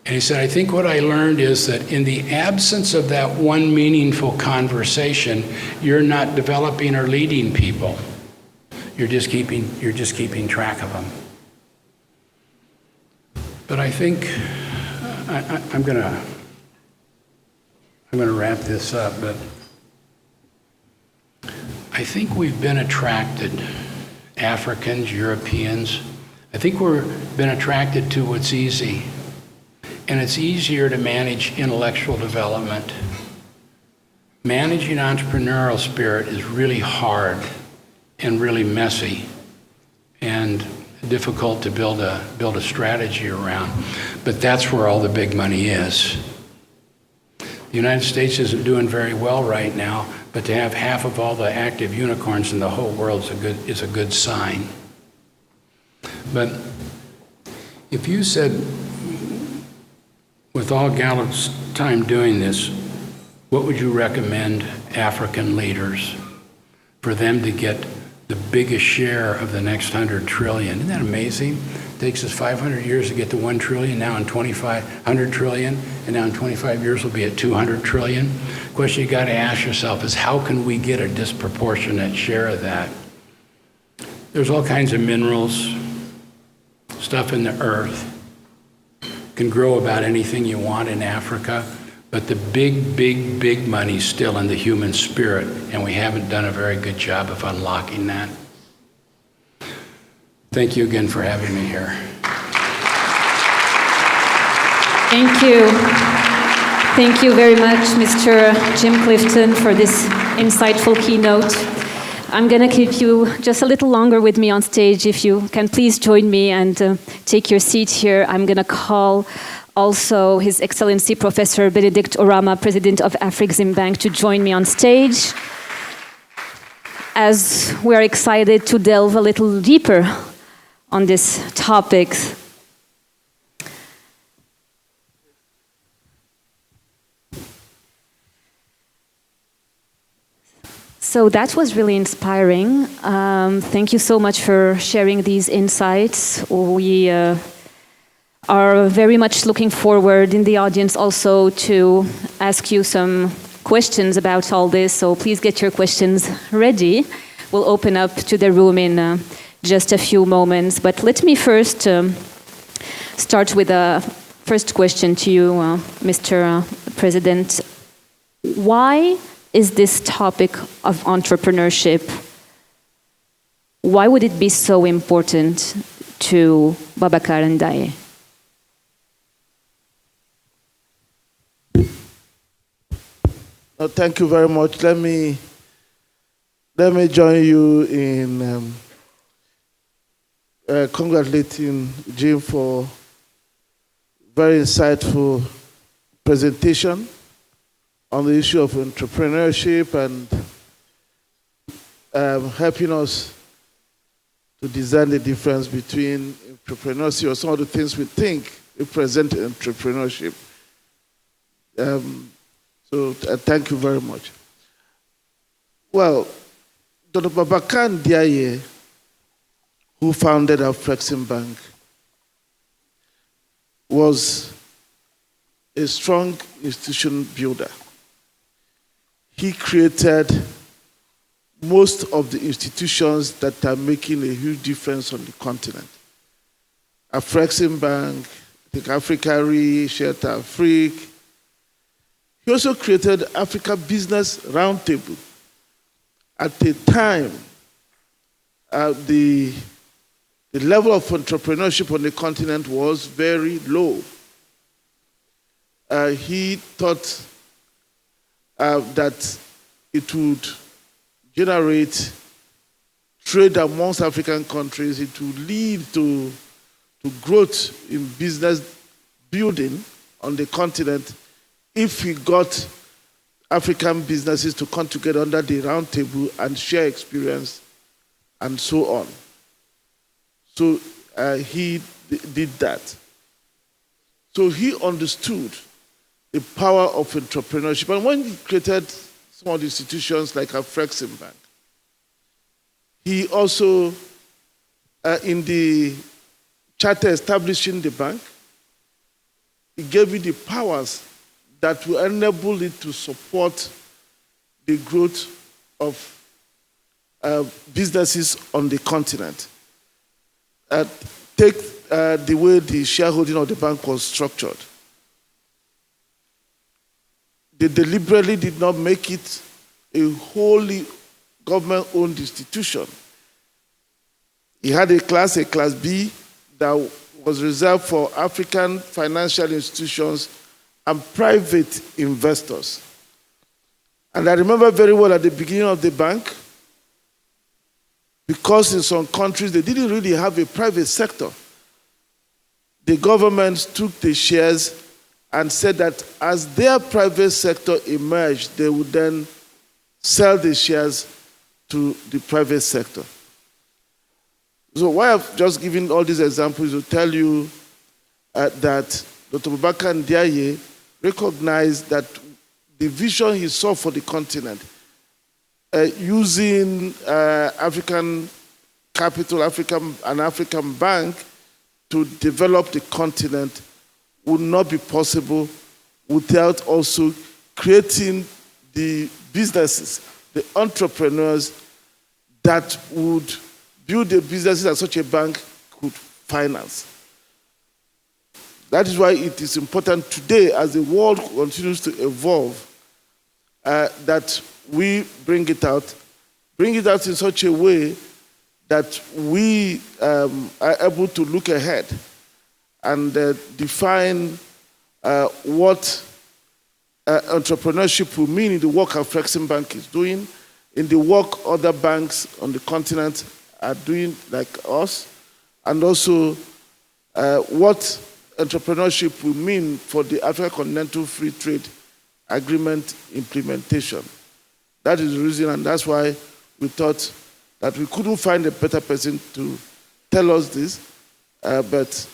And he said, I think what I learned is that in the absence of that one meaningful conversation, you're not developing or leading people. You're just keeping track of them. But I think I'm gonna wrap this up, but I think we've been attracted, Africans, Europeans, I think we've been attracted to what's easy. And it's easier to manage intellectual development. Managing entrepreneurial spirit is really hard and really messy and difficult to build a strategy around. But that's where all the big money is. The United States isn't doing very well right now, but to have half of all the active unicorns in the whole world is a good sign. But if you said, with all Gallup's time doing this, what would you recommend African leaders for them to get the biggest share of the next 100 trillion? Isn't that amazing? It takes us 500 years to get to 1 trillion, now in 100 trillion, and now in 25 years we'll be at 200 trillion. The question you gotta ask yourself is how can we get a disproportionate share of that? There's all kinds of minerals, stuff in the earth. Can grow about anything you want in Africa, but the big money's still in the human spirit, and we haven't done a very good job of unlocking that. Thank you again for having me here. Thank you. Thank you very much, Mr. Jim Clifton, for this insightful keynote. I'm going to keep you just a little longer with me on stage. If you can please join me and take your seat here. I'm going to call also His Excellency Professor Benedict Orama, President of Afreximbank, to join me on stage, as we're excited to delve a little deeper on this topic. So that was really inspiring. Thank you so much for sharing these insights. We are very much looking forward in the audience also to ask you some questions about all this. So please get your questions ready. We'll open up to the room in just a few moments. But let me first start with a first question to you, Mr. President. Why is this topic of entrepreneurship, why would it be so important to Babacar and Ndiaye? Thank you very much. Let me join you in congratulating Jim for very insightful presentation on the issue of entrepreneurship and helping us to design the difference between entrepreneurship or some of the things we think represent entrepreneurship. So thank you very much. Well, Dr. Babacar Ndiaye, who founded Afreximbank, was a strong institution builder. He created most of the institutions that are making a huge difference on the continent. Afreximbank, I think Africa Re, Shelter Afrique. He also created Africa Business Roundtable. At the time, the level of entrepreneurship on the continent was very low. He thought that it would generate trade amongst African countries. It will lead to growth in business building on the continent if we got African businesses to come together under the round table and share experience and so on. So he did that. So he understood the power of entrepreneurship. And when he created some of the institutions like Afrexim Bank, he also, in the charter establishing the bank, he gave it the powers that will enable it to support the growth of businesses on the continent. Take the way the shareholding of the bank was structured. They deliberately did not make it a wholly government-owned institution. He had a Class B, that was reserved for African financial institutions and private investors. And I remember very well at the beginning of the bank, because in some countries they didn't really have a private sector, the governments took the shares and said that as their private sector emerged, they would then sell the shares to the private sector. So why I've just given all these examples to tell you that Dr. Babacar Ndiaye recognized that the vision he saw for the continent, using African capital, an African bank to develop the continent would not be possible without also creating the businesses, the entrepreneurs that would build the businesses that such a bank could finance. That is why it is important today, as the world continues to evolve, that we bring it out in such a way that we are able to look ahead and define what entrepreneurship will mean in the work Afrexim Bank is doing, in the work other banks on the continent are doing like us, and also what entrepreneurship will mean for the African Continental Free Trade Agreement implementation. That is the reason, and that's why we thought that we couldn't find a better person to tell us this, but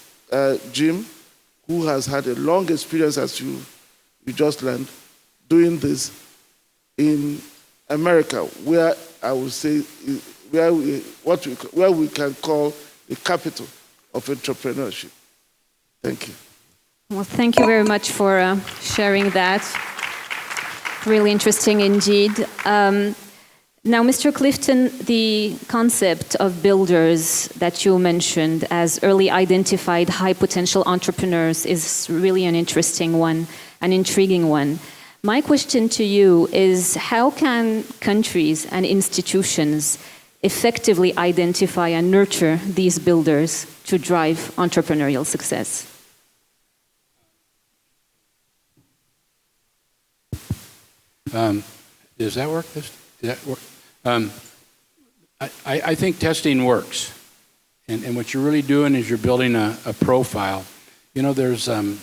Jim, who has had a long experience, as you just learned, doing this in America, where I would say, where we can call the capital of entrepreneurship. Thank you. Well, thank you very much for sharing that. Really interesting indeed. Now, Mr. Clifton, the concept of builders that you mentioned as early identified high potential entrepreneurs is really an interesting one, an intriguing one. My question to you is, how can countries and institutions effectively identify and nurture these builders to drive entrepreneurial success? Does that work? I think testing works. And what you're really doing is you're building a profile. You know, there's the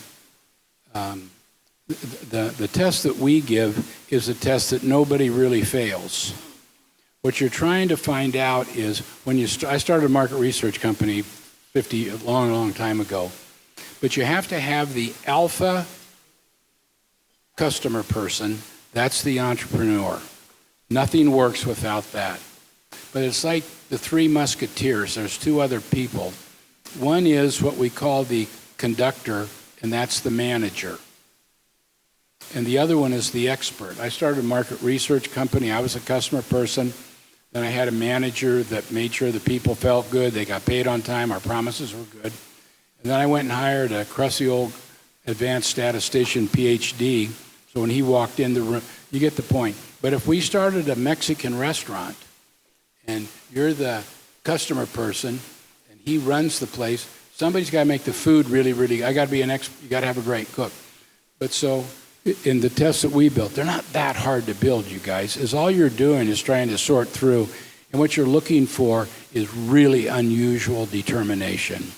test that we give is a test that nobody really fails. What you're trying to find out is when I started a market research company a long time ago, but you have to have the alpha customer person. That's the entrepreneur. Nothing works without that. But it's like the three musketeers. There's two other people. One is what we call the conductor, and that's the manager. And the other one is the expert. I started a market research company. I was a customer person. Then I had a manager that made sure the people felt good. They got paid on time. Our promises were good. And then I went and hired a crusty old advanced statistician, PhD. So when he walked in the room, you get the point. But if we started a Mexican restaurant and you're the customer person and he runs the place, somebody's got to make the food really, I got to be you got to have a great cook. But so in the tests that we built, they're not that hard to build, you guys. Is all you're doing is trying to sort through, And what you're looking for is really unusual determination.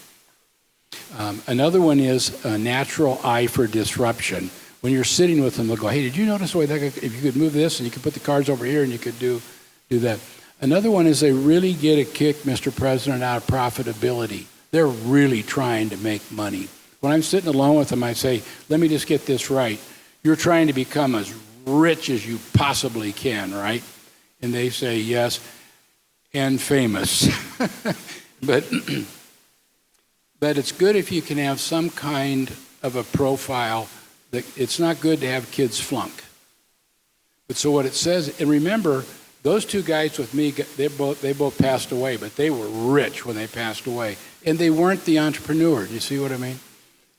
Another one is a natural eye for disruption. When you're sitting with them, they'll go, hey, did you notice the way that if you could move this and you could put the cards over here and you could do that. Another one is they really get a kick, Mr. President, out of profitability. They're really trying to make money. When I'm sitting alone with them, I say, let me just get this right. You're trying to become as rich as you possibly can, right? And they say yes, and famous. But it's good if you can have some kind of a profile. That it's not good to have kids flunk. But so what it says, and remember, those two guys with me, they both passed away, but they were rich when they passed away. And they weren't the entrepreneur. Do you see what I mean?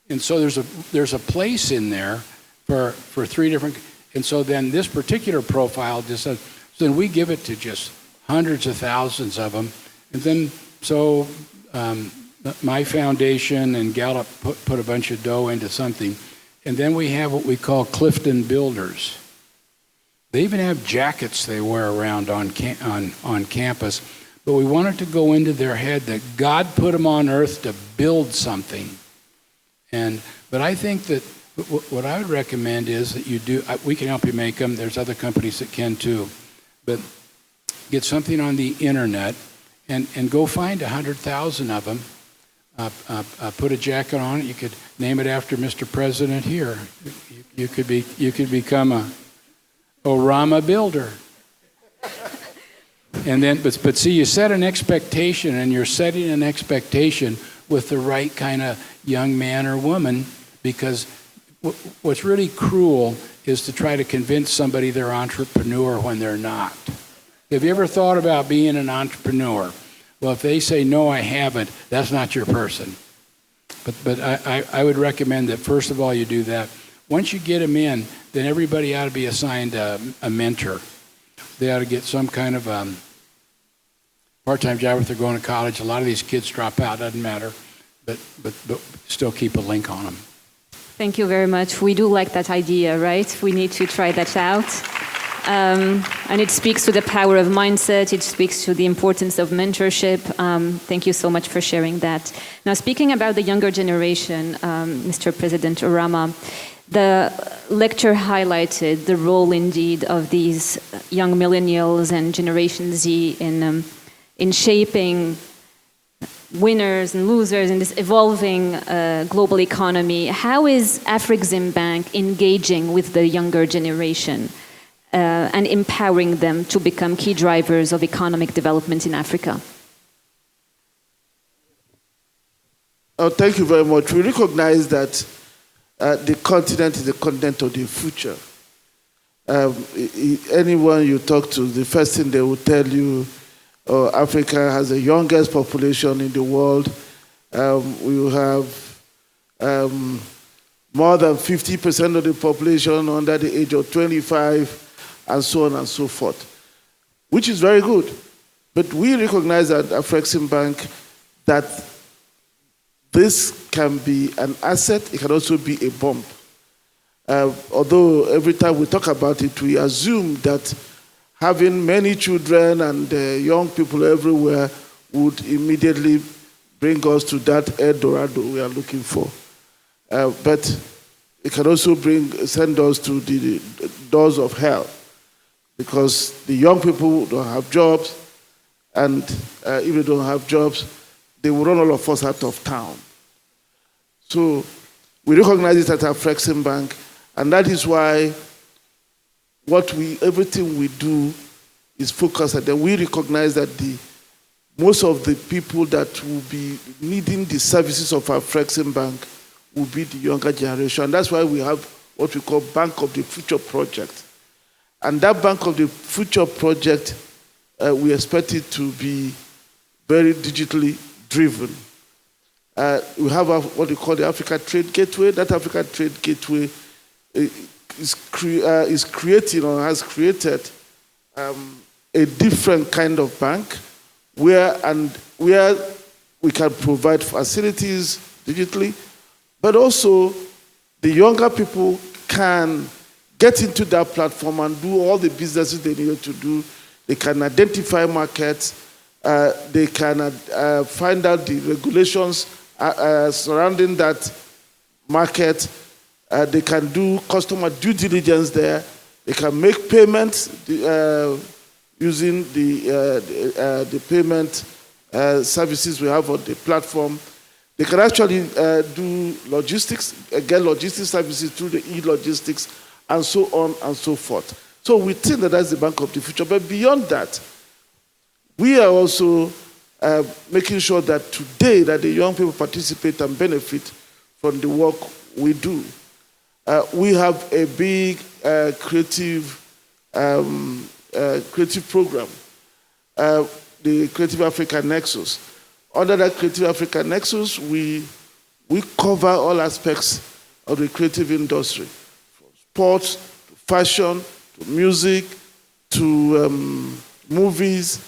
And so there's a place in there for three different, and so then this particular profile just says, so then we give it to just hundreds of thousands of them. And then, so my foundation and Gallup put a bunch of dough into something. And then we have what we call Clifton Builders. They even have jackets they wear around on campus. But we wanted to go into their head that God put them on earth to build something. But I think that what I would recommend is that you do, we can help you make them. There's other companies that can too. But get something on the internet and go find 100,000 of them. Put a jacket on it. You could name it after Mr. President here. You could become a Orama builder. And then, but see, you set an expectation, and you're setting an expectation with the right kind of young man or woman, because what's really cruel is to try to convince somebody they're an entrepreneur when they're not. Have you ever thought about being an entrepreneur? Well, if they say, no, I haven't, that's not your person. But I would recommend that, first of all, you do that. Once you get them in, then everybody ought to be assigned a mentor. They ought to get some kind of part-time job if they're going to college. A lot of these kids drop out, doesn't matter, but still keep a link on them. Thank you very much. We do like that idea, right? We need to try that out. And it speaks to the power of mindset. It speaks to the importance of mentorship. Thank you so much for sharing that. Now, speaking about the younger generation, Mr. President Orama, the lecture highlighted the role indeed of these young millennials and Generation Z in shaping winners and losers in this evolving global economy. How is Afrexim Bank engaging with the younger generation and empowering them to become key drivers of economic development in Africa? Oh, thank you very much. We recognize that the continent is the continent of the future. Anyone you talk to, the first thing they will tell you, Africa has the youngest population in the world. We will have more than 50% of the population under the age of 25, and so on and so forth, which is very good. But we recognize at Afrexim Bank that this can be an asset, it can also be a bump. Although every time we talk about it, we assume that having many children and young people everywhere would immediately bring us to that El Dorado we are looking for. But it can also send us to the doors of hell, because the young people don't have jobs, and if they don't have jobs, they will run all of us out of town. So we recognize it at Afrexim Bank, and that is why everything we do is focused at that. We recognize that most of the people that will be needing the services of Afrexim Bank will be the younger generation. And that's why we have what we call Bank of the Future project. And that Bank of the Future project, we expect it to be very digitally driven. We have what we call the Africa Trade Gateway. That Africa Trade Gateway is creating or has created a different kind of bank where we can provide facilities digitally, but also the younger people can get into that platform and do all the businesses they needed to do. They can identify markets. They can find out the regulations surrounding that market. They can do customer due diligence there. They can make payments using the payment services we have on the platform. They can actually do logistics, get logistics services through the e-logistics, and so on and so forth. So we think that that's the bank of the future. But beyond that, we are also making sure that today that the young people participate and benefit from the work we do. We have a big creative program, the Creative Africa Nexus. Under that Creative Africa Nexus, we cover all aspects of the creative industry, from sports, to fashion, to music, to movies,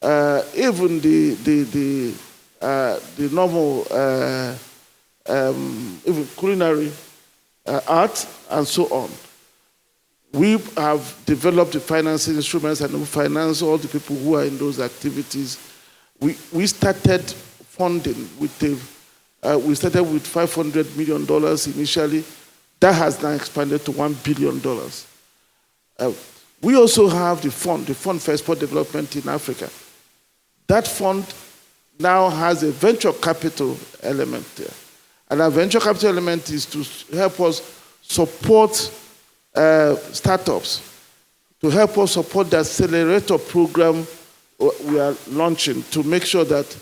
even the normal, even culinary art, and so on. We have developed the financing instruments and we finance all the people who are in those activities. We started funding with we started with $500 million initially. That has now expanded to $1 billion. We also have the Fund for Export Development in Africa. That fund now has a venture capital element there. And our venture capital element is to help us support startups, to help us support the accelerator program we are launching to make sure that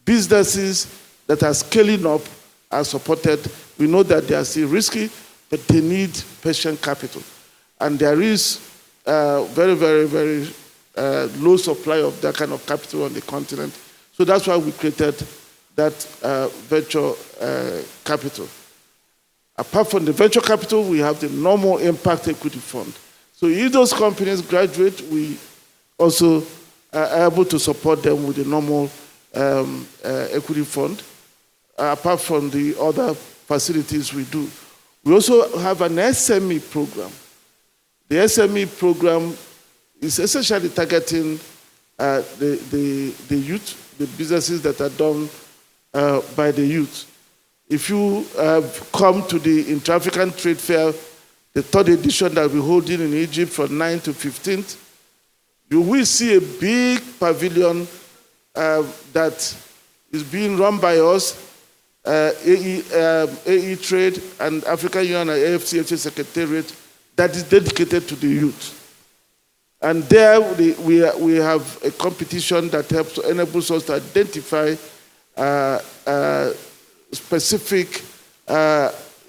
businesses that are scaling up are supported. We know that they are still risky, but they need patient capital. And there is very, very, very low supply of that kind of capital on the continent. So that's why we created that venture capital. Apart from the venture capital, we have the normal impact equity fund. So if those companies graduate, we also are able to support them with the normal equity fund, apart from the other facilities we do. We also have an SME program. The SME program is essentially targeting the youth, the businesses that are done by the youth. If you come to the Inter-African Trade Fair, the third edition that we're holding in Egypt from 9th to 15th, you will see a big pavilion that is being run by us, AE Trade and African Union and AFCFTA Secretariat, that is dedicated to the youth. And there we have a competition that enables us to identify specific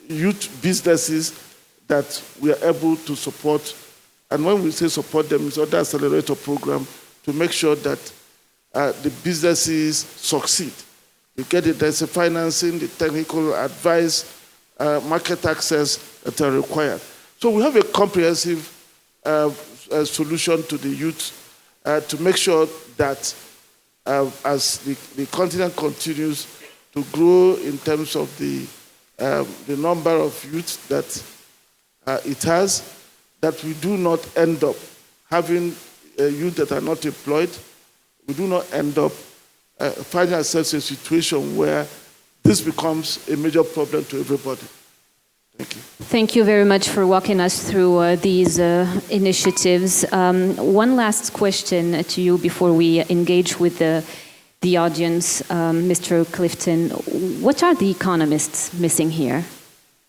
youth businesses that we are able to support. And when we say support them, it's other accelerator program to make sure that the businesses succeed. You get it, there's the financing, the technical advice, market access that are required. So we have a comprehensive solution to the youth to make sure that as the continent continues to grow in terms of the number of youth that it has, that we do not end up having youth that are not employed. We do not end up finding ourselves in a situation where this becomes a major problem to everybody. Thank you. Thank you very much for walking us through these initiatives. One last question to you before we engage with the audience, Mr. Clifton. What are the economists missing here?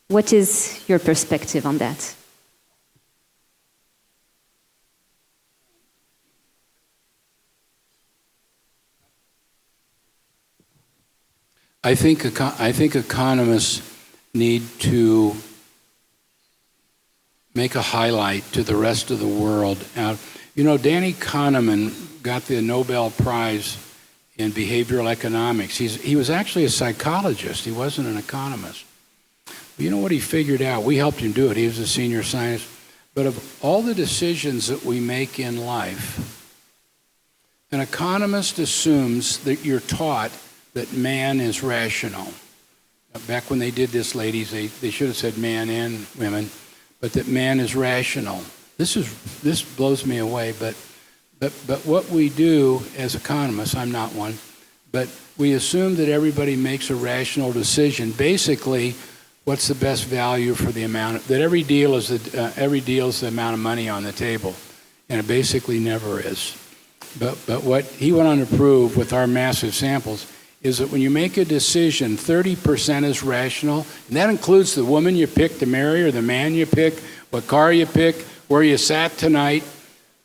What is your perspective on that? I think economists need to make a highlight to the rest of the world. You know, Danny Kahneman got the Nobel Prize in behavioral economics. He was actually a psychologist. He wasn't an economist. But you know what he figured out? We helped him do it. He was a senior scientist. But of all the decisions that we make in life, an economist assumes that you're taught that man is rational. Back when they did this, ladies, they should have said man and women, but that man is rational. This blows me away, but But what we do as economists, I'm not one, but we assume that everybody makes a rational decision. Basically, what's the best value for the amount, that every deal is the amount of money on the table. And it basically never is. But what he went on to prove with our massive samples is that when you make a decision, 30% is rational, and that includes the woman you pick to marry or the man you pick, what car you pick, where you sat tonight.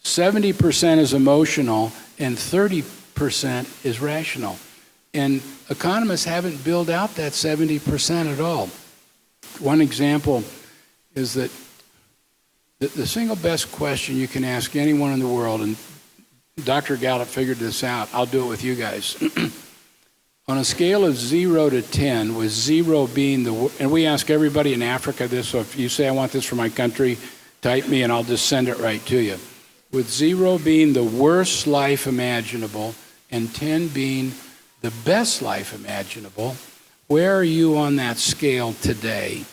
70% is emotional, and 30% is rational. And economists haven't built out that 70% at all. One example is that the single best question you can ask anyone in the world, and Dr. Gallup figured this out, I'll do it with you guys. On a scale of 0 to 10, with 0 being and we ask everybody in Africa this, so if you say I want this for my country, type me and I'll just send it right to you. With 0 being the worst life imaginable and 10 being the best life imaginable, where are you on that scale today?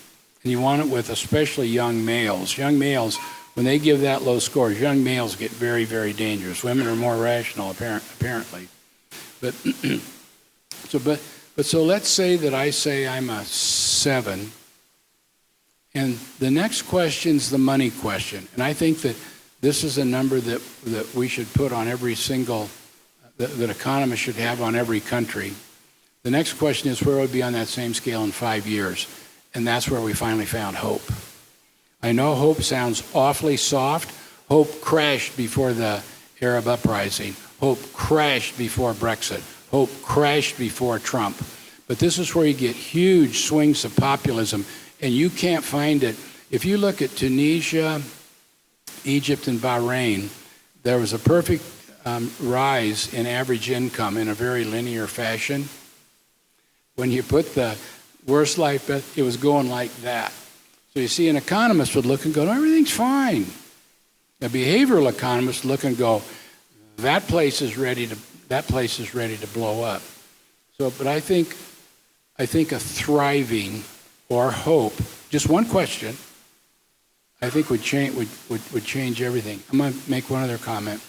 And you want it with especially young males. Young males, when they give that low scores, young males get very, very dangerous. Women are more rational, apparently. So let's say that I say I'm a 7, and the next question's the money question. And I think that this is a number that we should put on every single, that economists should have on every country. The next question is where would be on that same scale in 5 years? And that's where we finally found hope. I know hope sounds awfully soft. Hope crashed before the Arab uprising. Hope crashed before Brexit. Hope crashed before Trump. But this is where you get huge swings of populism, and you can't find it. If you look at Tunisia, Egypt, and Bahrain, there was a perfect rise in average income in a very linear fashion. When you put the worst life, it was going like that. So you see, an economist would look and go, no, everything's fine. A behavioral economist would look and go, that place is ready to blow up. So, but I think a thriving or hope, just one question, I think would change everything. I'm going to make one other comment.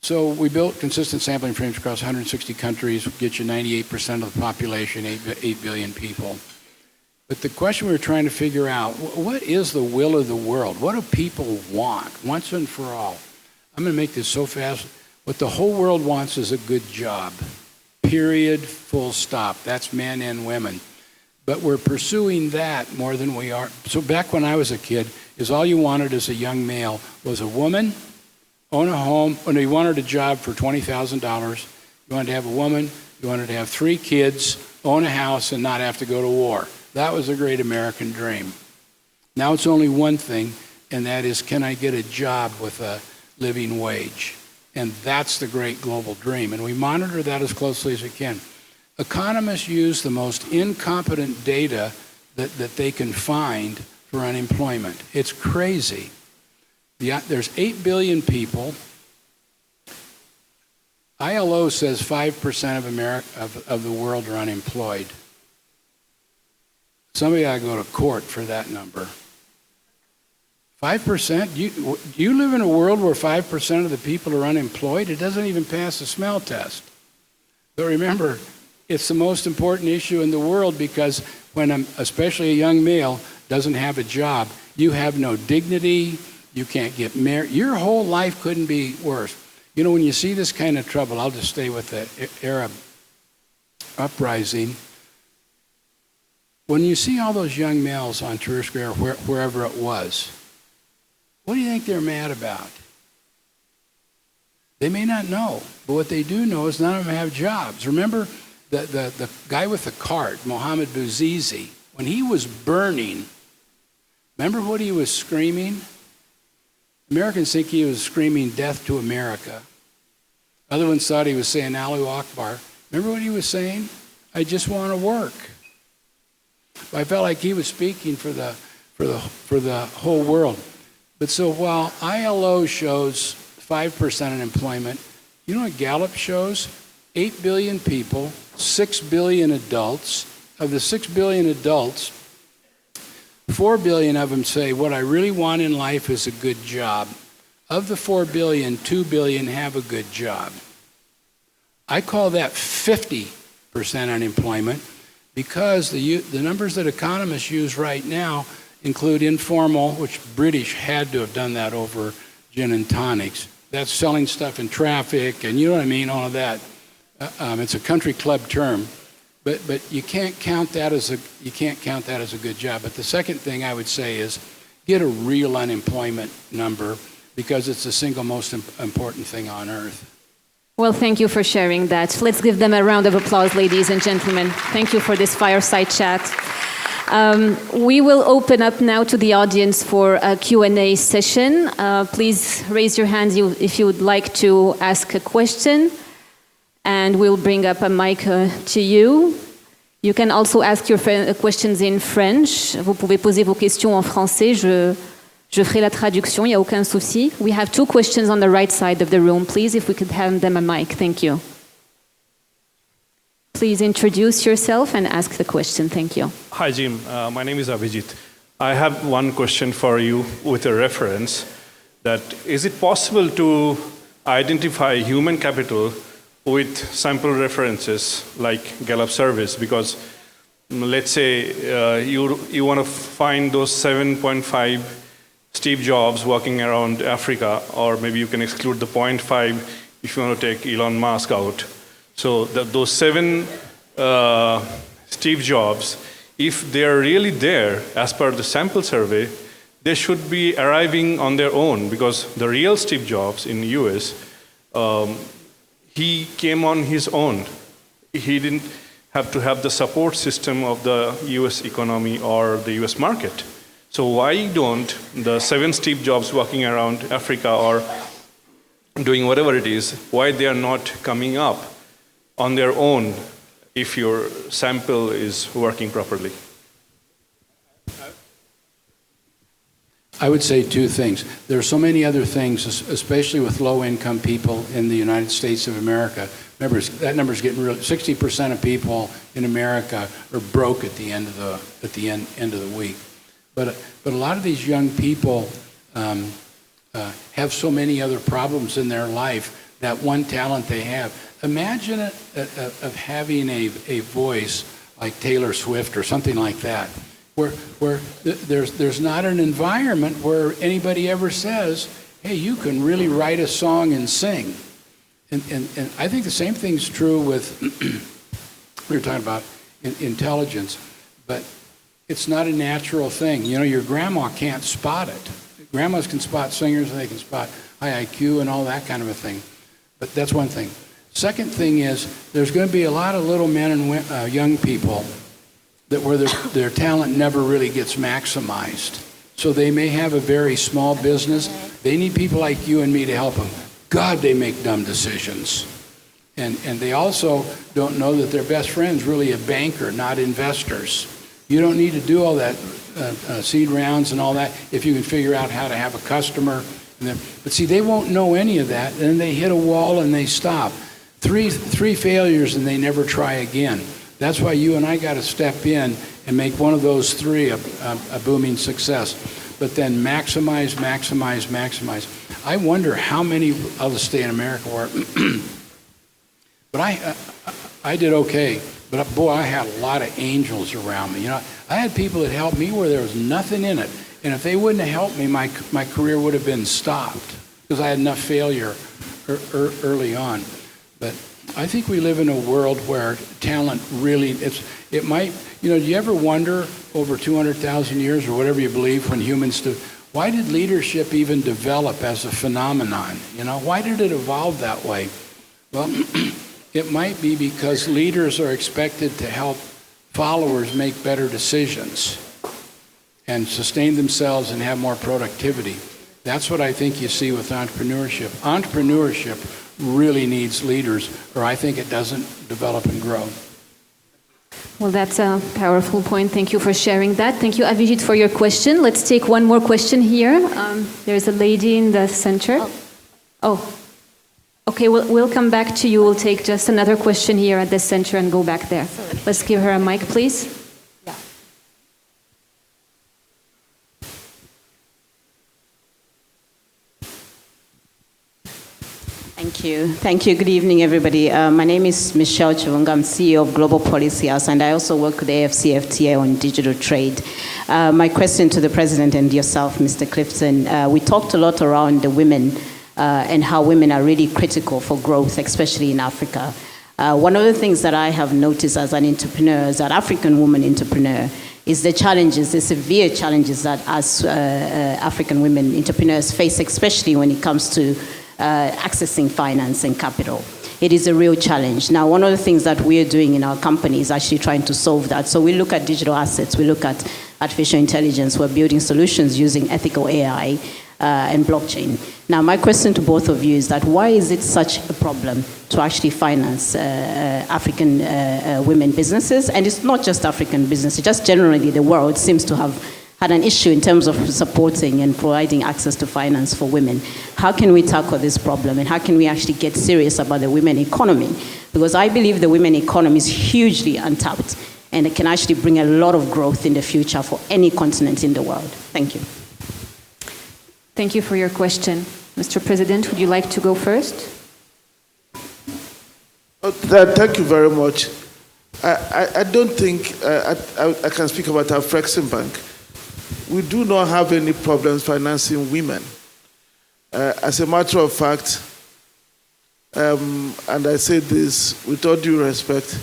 So we built consistent sampling frames across 160 countries, get you 98% of the population, 8 billion people. But the question we were trying to figure out, what is the will of the world? What do people want, once and for all? I'm going to make this so fast. What the whole world wants is a good job, period, full stop. That's men and women. But we're pursuing that more than we are. So back when I was a kid, is all you wanted as a young male was a woman, own a home, you wanted a job for $20,000, you wanted to have a woman, you wanted to have 3 kids, own a house, and not have to go to war. That was a great American dream. Now it's only one thing, and that is, can I get a job with a living wage? And that's the great global dream, and we monitor that as closely as we can. Economists use the most incompetent data that they can find for unemployment. It's crazy. There's 8 billion people. ILO says 5% of the world are unemployed. Somebody ought to go to court for that number. 5%? You live in a world where 5% of the people are unemployed? It doesn't even pass the smell test. But remember, it's the most important issue in the world, because when especially a young male doesn't have a job, you have no dignity, you can't get married. Your whole life couldn't be worse. You know, when you see this kind of trouble, I'll just stay with the Arab uprising. When you see all those young males on Tahrir Square, wherever it was, what do you think they're mad about? They may not know, but what they do know is none of them have jobs. Remember the guy with the cart, Mohammed Bouazizi, when he was burning, remember what he was screaming? Americans think he was screaming death to America. Other ones thought he was saying Allahu Akbar. Remember what he was saying? I just want to work. I felt like he was speaking for the whole world. But so while ILO shows 5% unemployment, you know what Gallup shows? 8 billion people, 6 billion adults. Of the 6 billion adults, 4 billion of them say, what I really want in life is a good job. Of the 4 billion, 2 billion have a good job. I call that 50% unemployment because the numbers that economists use right now include informal, which British had to have done that over gin and tonics. That's selling stuff in traffic, and you know what I mean, all of that. It's a country club term, but you can't count that as a good job. But the second thing I would say is get a real unemployment number because it's the single most important thing on earth. Well, thank you for sharing that. Let's give them a round of applause, ladies and gentlemen. Thank you for this fireside chat. We will open up now to the audience for a Q&A session. Please raise your hands if you would like to ask a question, and we'll bring up a mic to you. You can also ask your questions in French. Vous pouvez poser vos questions en français. Je ferai la traduction, il n'y a aucun souci. We have 2 questions on the right side of the room. Please, if we could hand them a mic. Thank you. Please introduce yourself and ask the question. Thank you. Hi, Jim. My name is Abhijit. I have one question for you with a reference that is it possible to identify human capital with sample references like Gallup surveys? Because let's say you want to find those 7.5 Steve Jobs walking around Africa, or maybe you can exclude the 0.5 if you want to take Elon Musk out. So those 7 Steve Jobs, if they're really there, as per the sample survey, they should be arriving on their own, because the real Steve Jobs in the US, he came on his own. He didn't have to have the support system of the US economy or the US market. So why don't the 7 Steve Jobs walking around Africa or doing whatever it is, why they are not coming up on their own if your sample is working properly? I would say 2 things. There are so many other things, especially with low-income people in the United States of America. Remember, that number is getting real. 60% of people in America are broke at the end of the week. But a lot of these young people have so many other problems in their life. That one talent they have. Imagine of having a voice like Taylor Swift or something like that, where there's not an environment where anybody ever says, "Hey, you can really write a song and sing." And I think the same thing's true with we were talking about intelligence, but it's not a natural thing. You know, your grandma can't spot it. Grandmas can spot singers and they can spot high IQ and all that kind of a thing. But that's one thing. Second thing is there's going to be a lot of little men and young people that where their talent never really gets maximized. So they may have a very small business. They need people like you and me to help them. God, they make dumb decisions. And they also don't know that their best friend's really a banker, not investors. You don't need to do all that seed rounds and all that if you can figure out how to have a customer. But see, they won't know any of that, and then they hit a wall and they stop. Three failures and they never try again. That's why you and I got to step in and make one of those 3 a booming success. But then maximize. I wonder how many, I'll just stay in America where, but I did okay. But boy, I had a lot of angels around me. You know, I had people that helped me where there was nothing in it. And if they wouldn't have helped me, my career would have been stopped because I had enough failure early on. But I think we live in a world where talent really, it might, you know, do you ever wonder over 200,000 years or whatever you believe when humans do, why did leadership even develop as a phenomenon? You know, why did it evolve that way? Well, it might be because leaders are expected to help followers make better decisions and sustain themselves and have more productivity. That's what I think you see with entrepreneurship. Entrepreneurship really needs leaders, or I think it doesn't develop and grow. Well, that's a powerful point. Thank you for sharing that. Thank you, Avijit, for your question. Let's take one more question here. There's a lady in the center. Oh. Okay, we'll come back to you. We'll take just another question here at the center and go back there. Let's give her a mic, please. Yeah. Thank you. Thank you. Good evening, everybody. My name is Michelle Chivunga. I'm CEO of Global Policy House, and I also work with the AFCFTA on digital trade. My question to the President and yourself, Mr. Clifton, we talked a lot around the women and how women are really critical for growth, especially in Africa. One of the things that I have noticed as an entrepreneur, as an African woman entrepreneur, is the challenges, the severe challenges that as African women entrepreneurs face, especially when it comes to accessing finance and capital. It is a real challenge. Now, one of the things that we're doing in our company is actually trying to solve that. So we look at digital assets, we look at artificial intelligence, we're building solutions using ethical AI and blockchain. Now, my question to both of you is that why is it such a problem to actually finance African women businesses? And it's not just African businesses, just generally the world seems to have had an issue in terms of supporting and providing access to finance for women. How can we tackle this problem, and how can we actually get serious about the women economy? Because I believe the women economy is hugely untapped, and it can actually bring a lot of growth in the future for any continent in the world. Thank you. Thank you for your question. Mr. President, would you like to go first? Thank you very much. I don't think I can speak about our Flexing Bank. We do not have any problems financing women. As a matter of fact, and I say this with all due respect,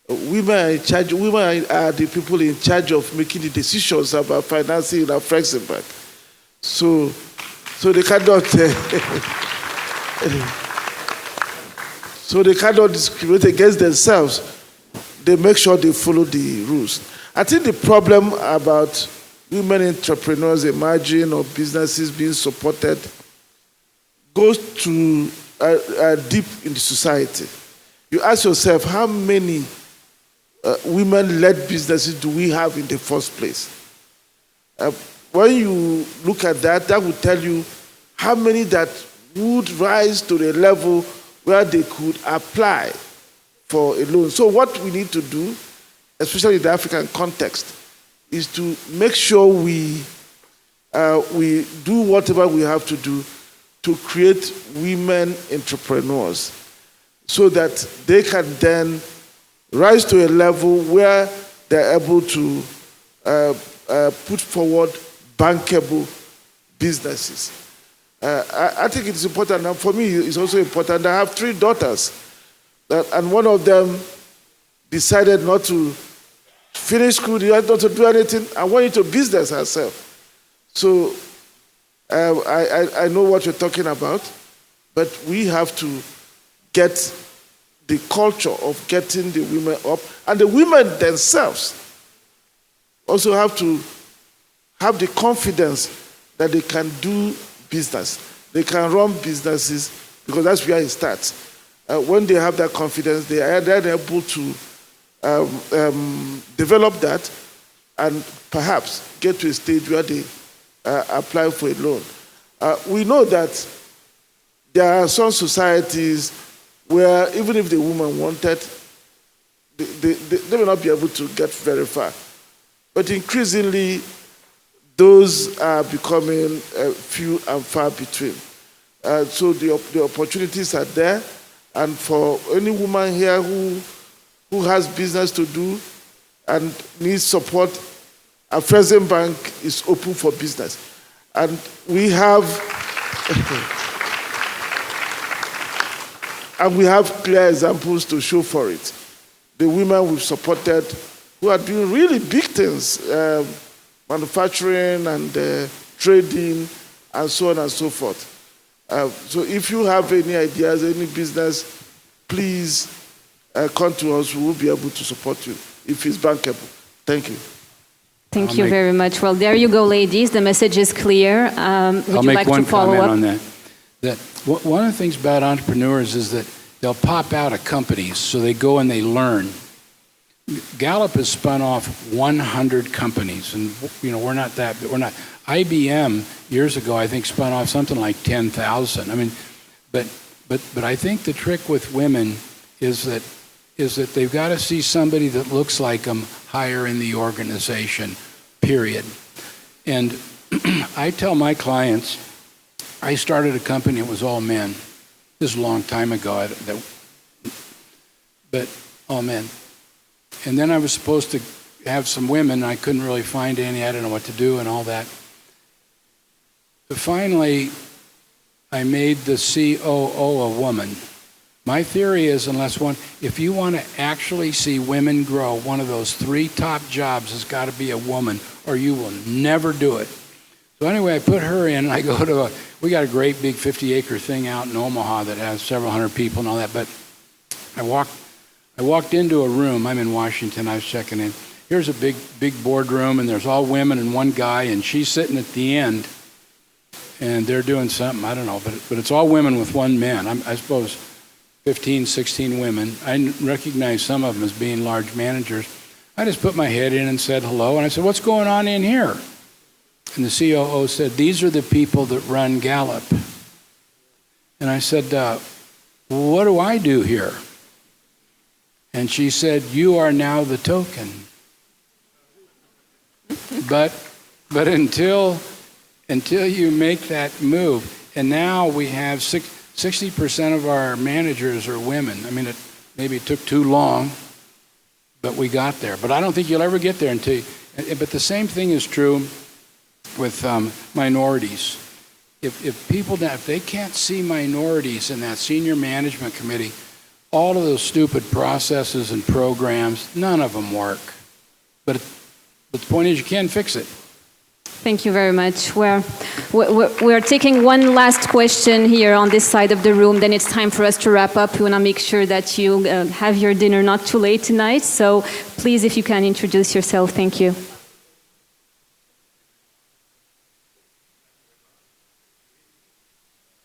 women are in charge. Women are the people in charge of making the decisions about financing our Flexing Bank. So they cannot. So they cannot discriminate against themselves. They make sure they follow the rules. I think the problem about women entrepreneurs emerging or businesses being supported goes to deep in the society. You ask yourself, how many women-led businesses do we have in the first place? When you look at that, that would tell you how many that would rise to the level where they could apply for a loan. So what we need to do, especially in the African context, is to make sure we do whatever we have to do to create women entrepreneurs so that they can then rise to a level where they're able to put forward bankable businesses. I think it's important, and for me it's also important. I have 3 daughters, and one of them decided not to finish school, not to do anything, and went into business herself. So I know what you're talking about, but we have to get the culture of getting the women up, and the women themselves also have to have the confidence that they can do business. They can run businesses, because that's where it starts. When they have that confidence, they are then able to develop that and perhaps get to a stage where they apply for a loan. We know that there are some societies where even if the woman wanted, they may not be able to get very far. But increasingly, those are becoming few and far between. So the opportunities are there, and for any woman here who has business to do and needs support, our Flexing Bank is open for business. And we have clear examples to show for it. The women we've supported who are doing really big things, manufacturing and trading and so on and so forth. So if you have any ideas, any business, please come to us. We will be able to support you if it's bankable. Thank you. Thank you very much. Well, there you go, ladies. The message is clear. Would I'll you make like one to follow comment up? on that. One of the things about entrepreneurs is that they'll pop out of companies, so they go and they learn. Gallup has spun off 100 companies, and we're not. IBM years ago, I think, spun off something like 10,000. I mean, but I think the trick with women is that they've got to see somebody that looks like them higher in the organization, period. And I tell my clients, I started a company, it was all men. This is a long time ago. But, oh man. And then I was supposed to have some women. I couldn't really find any. I didn't know what to do and all that. But finally, I made the COO a woman. My theory is, if you want to actually see women grow, one of those 3 top jobs has got to be a woman, or you will never do it. So anyway, I put her in, and I go to we got a great big 50-acre thing out in Omaha that has several hundred people and all that, but I walked into a room. I'm in Washington. I was checking in. Here's a big boardroom, and there's all women and one guy, and she's sitting at the end, and they're doing something. I don't know, but it's all women with one man. I suppose 15, 16 women. I recognize some of them as being large managers. I just put my head in and said hello, and I said, "What's going on in here?" And the COO said, "These are the people that run Gallup." And I said, "What do I do here?" And she said, "You are now the token." But until you make that move, and now we have 60% of our managers are women. I mean, maybe it took too long, but we got there. But I don't think you'll ever get there but the same thing is true with minorities. If they can't see minorities in that senior management committee, all of those stupid processes and programs, none of them work. But the point is, you can fix it. Thank you very much. We're taking one last question here on this side of the room, then it's time for us to wrap up. We want to make sure that you have your dinner not too late tonight. So please, if you can introduce yourself. Thank you.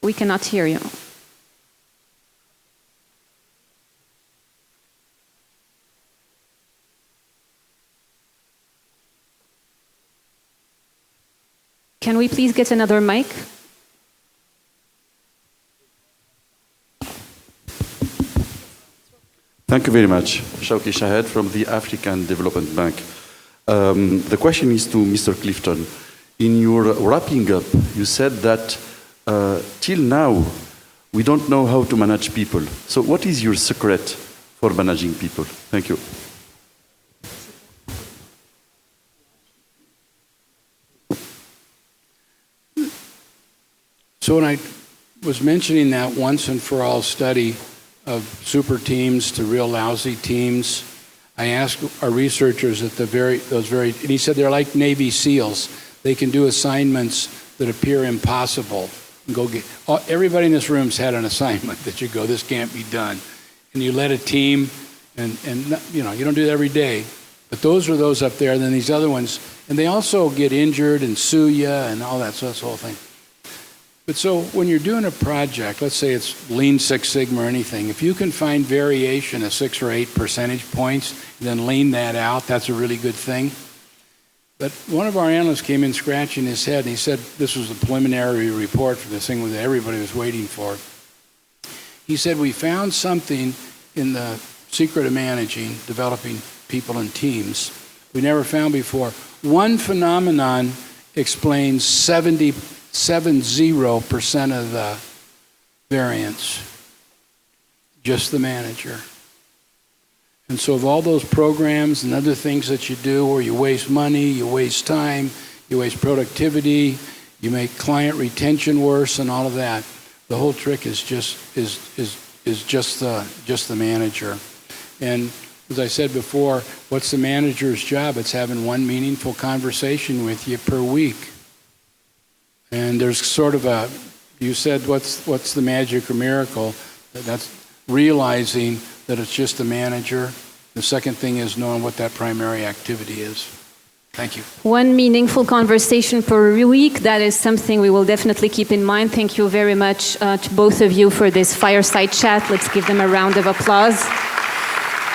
We cannot hear you. Can we please get another mic? Thank you very much. Shawki Shahed from the African Development Bank. The question is to Mr. Clifton. In your wrapping up, you said that till now, we don't know how to manage people. So what is your secret for managing people? Thank you. So when I was mentioning that once and for all study of super teams to real lousy teams, I asked our researchers at and he said they're like Navy SEALs. They can do assignments that appear impossible. Everybody in this room's had an assignment that you go, this can't be done. And you led a team, and you don't do that every day. But those are those up there, and then these other ones, and they also get injured and sue you and all that, so that's the whole thing. But so when you're doing a project, let's say it's Lean Six Sigma or anything, if you can find variation of 6 or 8 percentage points, and then lean that out, that's a really good thing. But one of our analysts came in scratching his head, and he said, this was the preliminary report for this thing that everybody was waiting for. He said, we found something in the secret of managing, developing people and teams we never found before. One phenomenon explains 70% of the variance, just the manager. And so of all those programs and other things that you do where you waste money, you waste time, you waste productivity, you make client retention worse and all of that, the whole trick is just the manager. And as I said before, what's the manager's job? It's having one meaningful conversation with you per week. And there's sort of you said, what's the magic or miracle? That's realizing that it's just the manager. The second thing is knowing what that primary activity is. Thank you. One meaningful conversation per week. That is something we will definitely keep in mind. Thank you very much to both of you for this fireside chat. Let's give them a round of applause.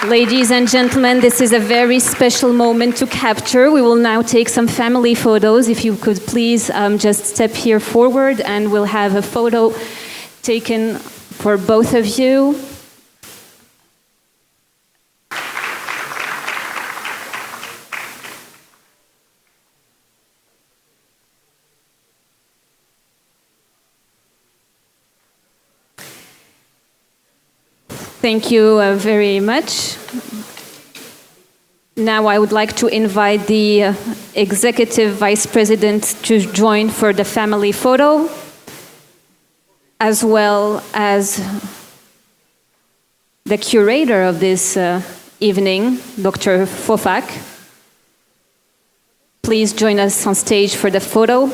Ladies and gentlemen, this is a very special moment to capture. We will now take some family photos. If you could please just step here forward, and we'll have a photo taken for both of you. Thank you very much. Now I would like to invite the Executive Vice President to join for the family photo, as well as the curator of this evening, Dr. Fofak. Please join us on stage for the photo.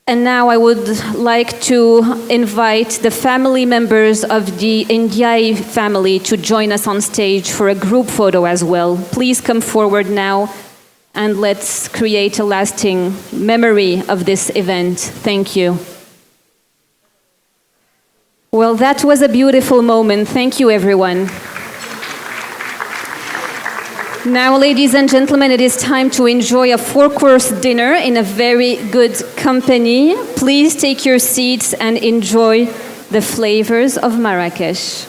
And now I would like to invite the family members of the Ndiaye family to join us on stage for a group photo as well. Please come forward now and let's create a lasting memory of this event. Thank you. Well, that was a beautiful moment. Thank you, everyone. Now, ladies and gentlemen, it is time to enjoy a 4-course dinner in a very good company. Please take your seats and enjoy the flavors of Marrakesh.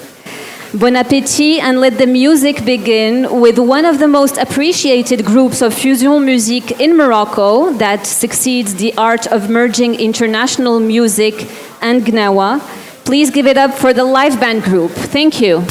Bon appétit, and let the music begin with one of the most appreciated groups of fusion music in Morocco that succeeds the art of merging international music and Gnawa. Please give it up for the live band group. Thank you.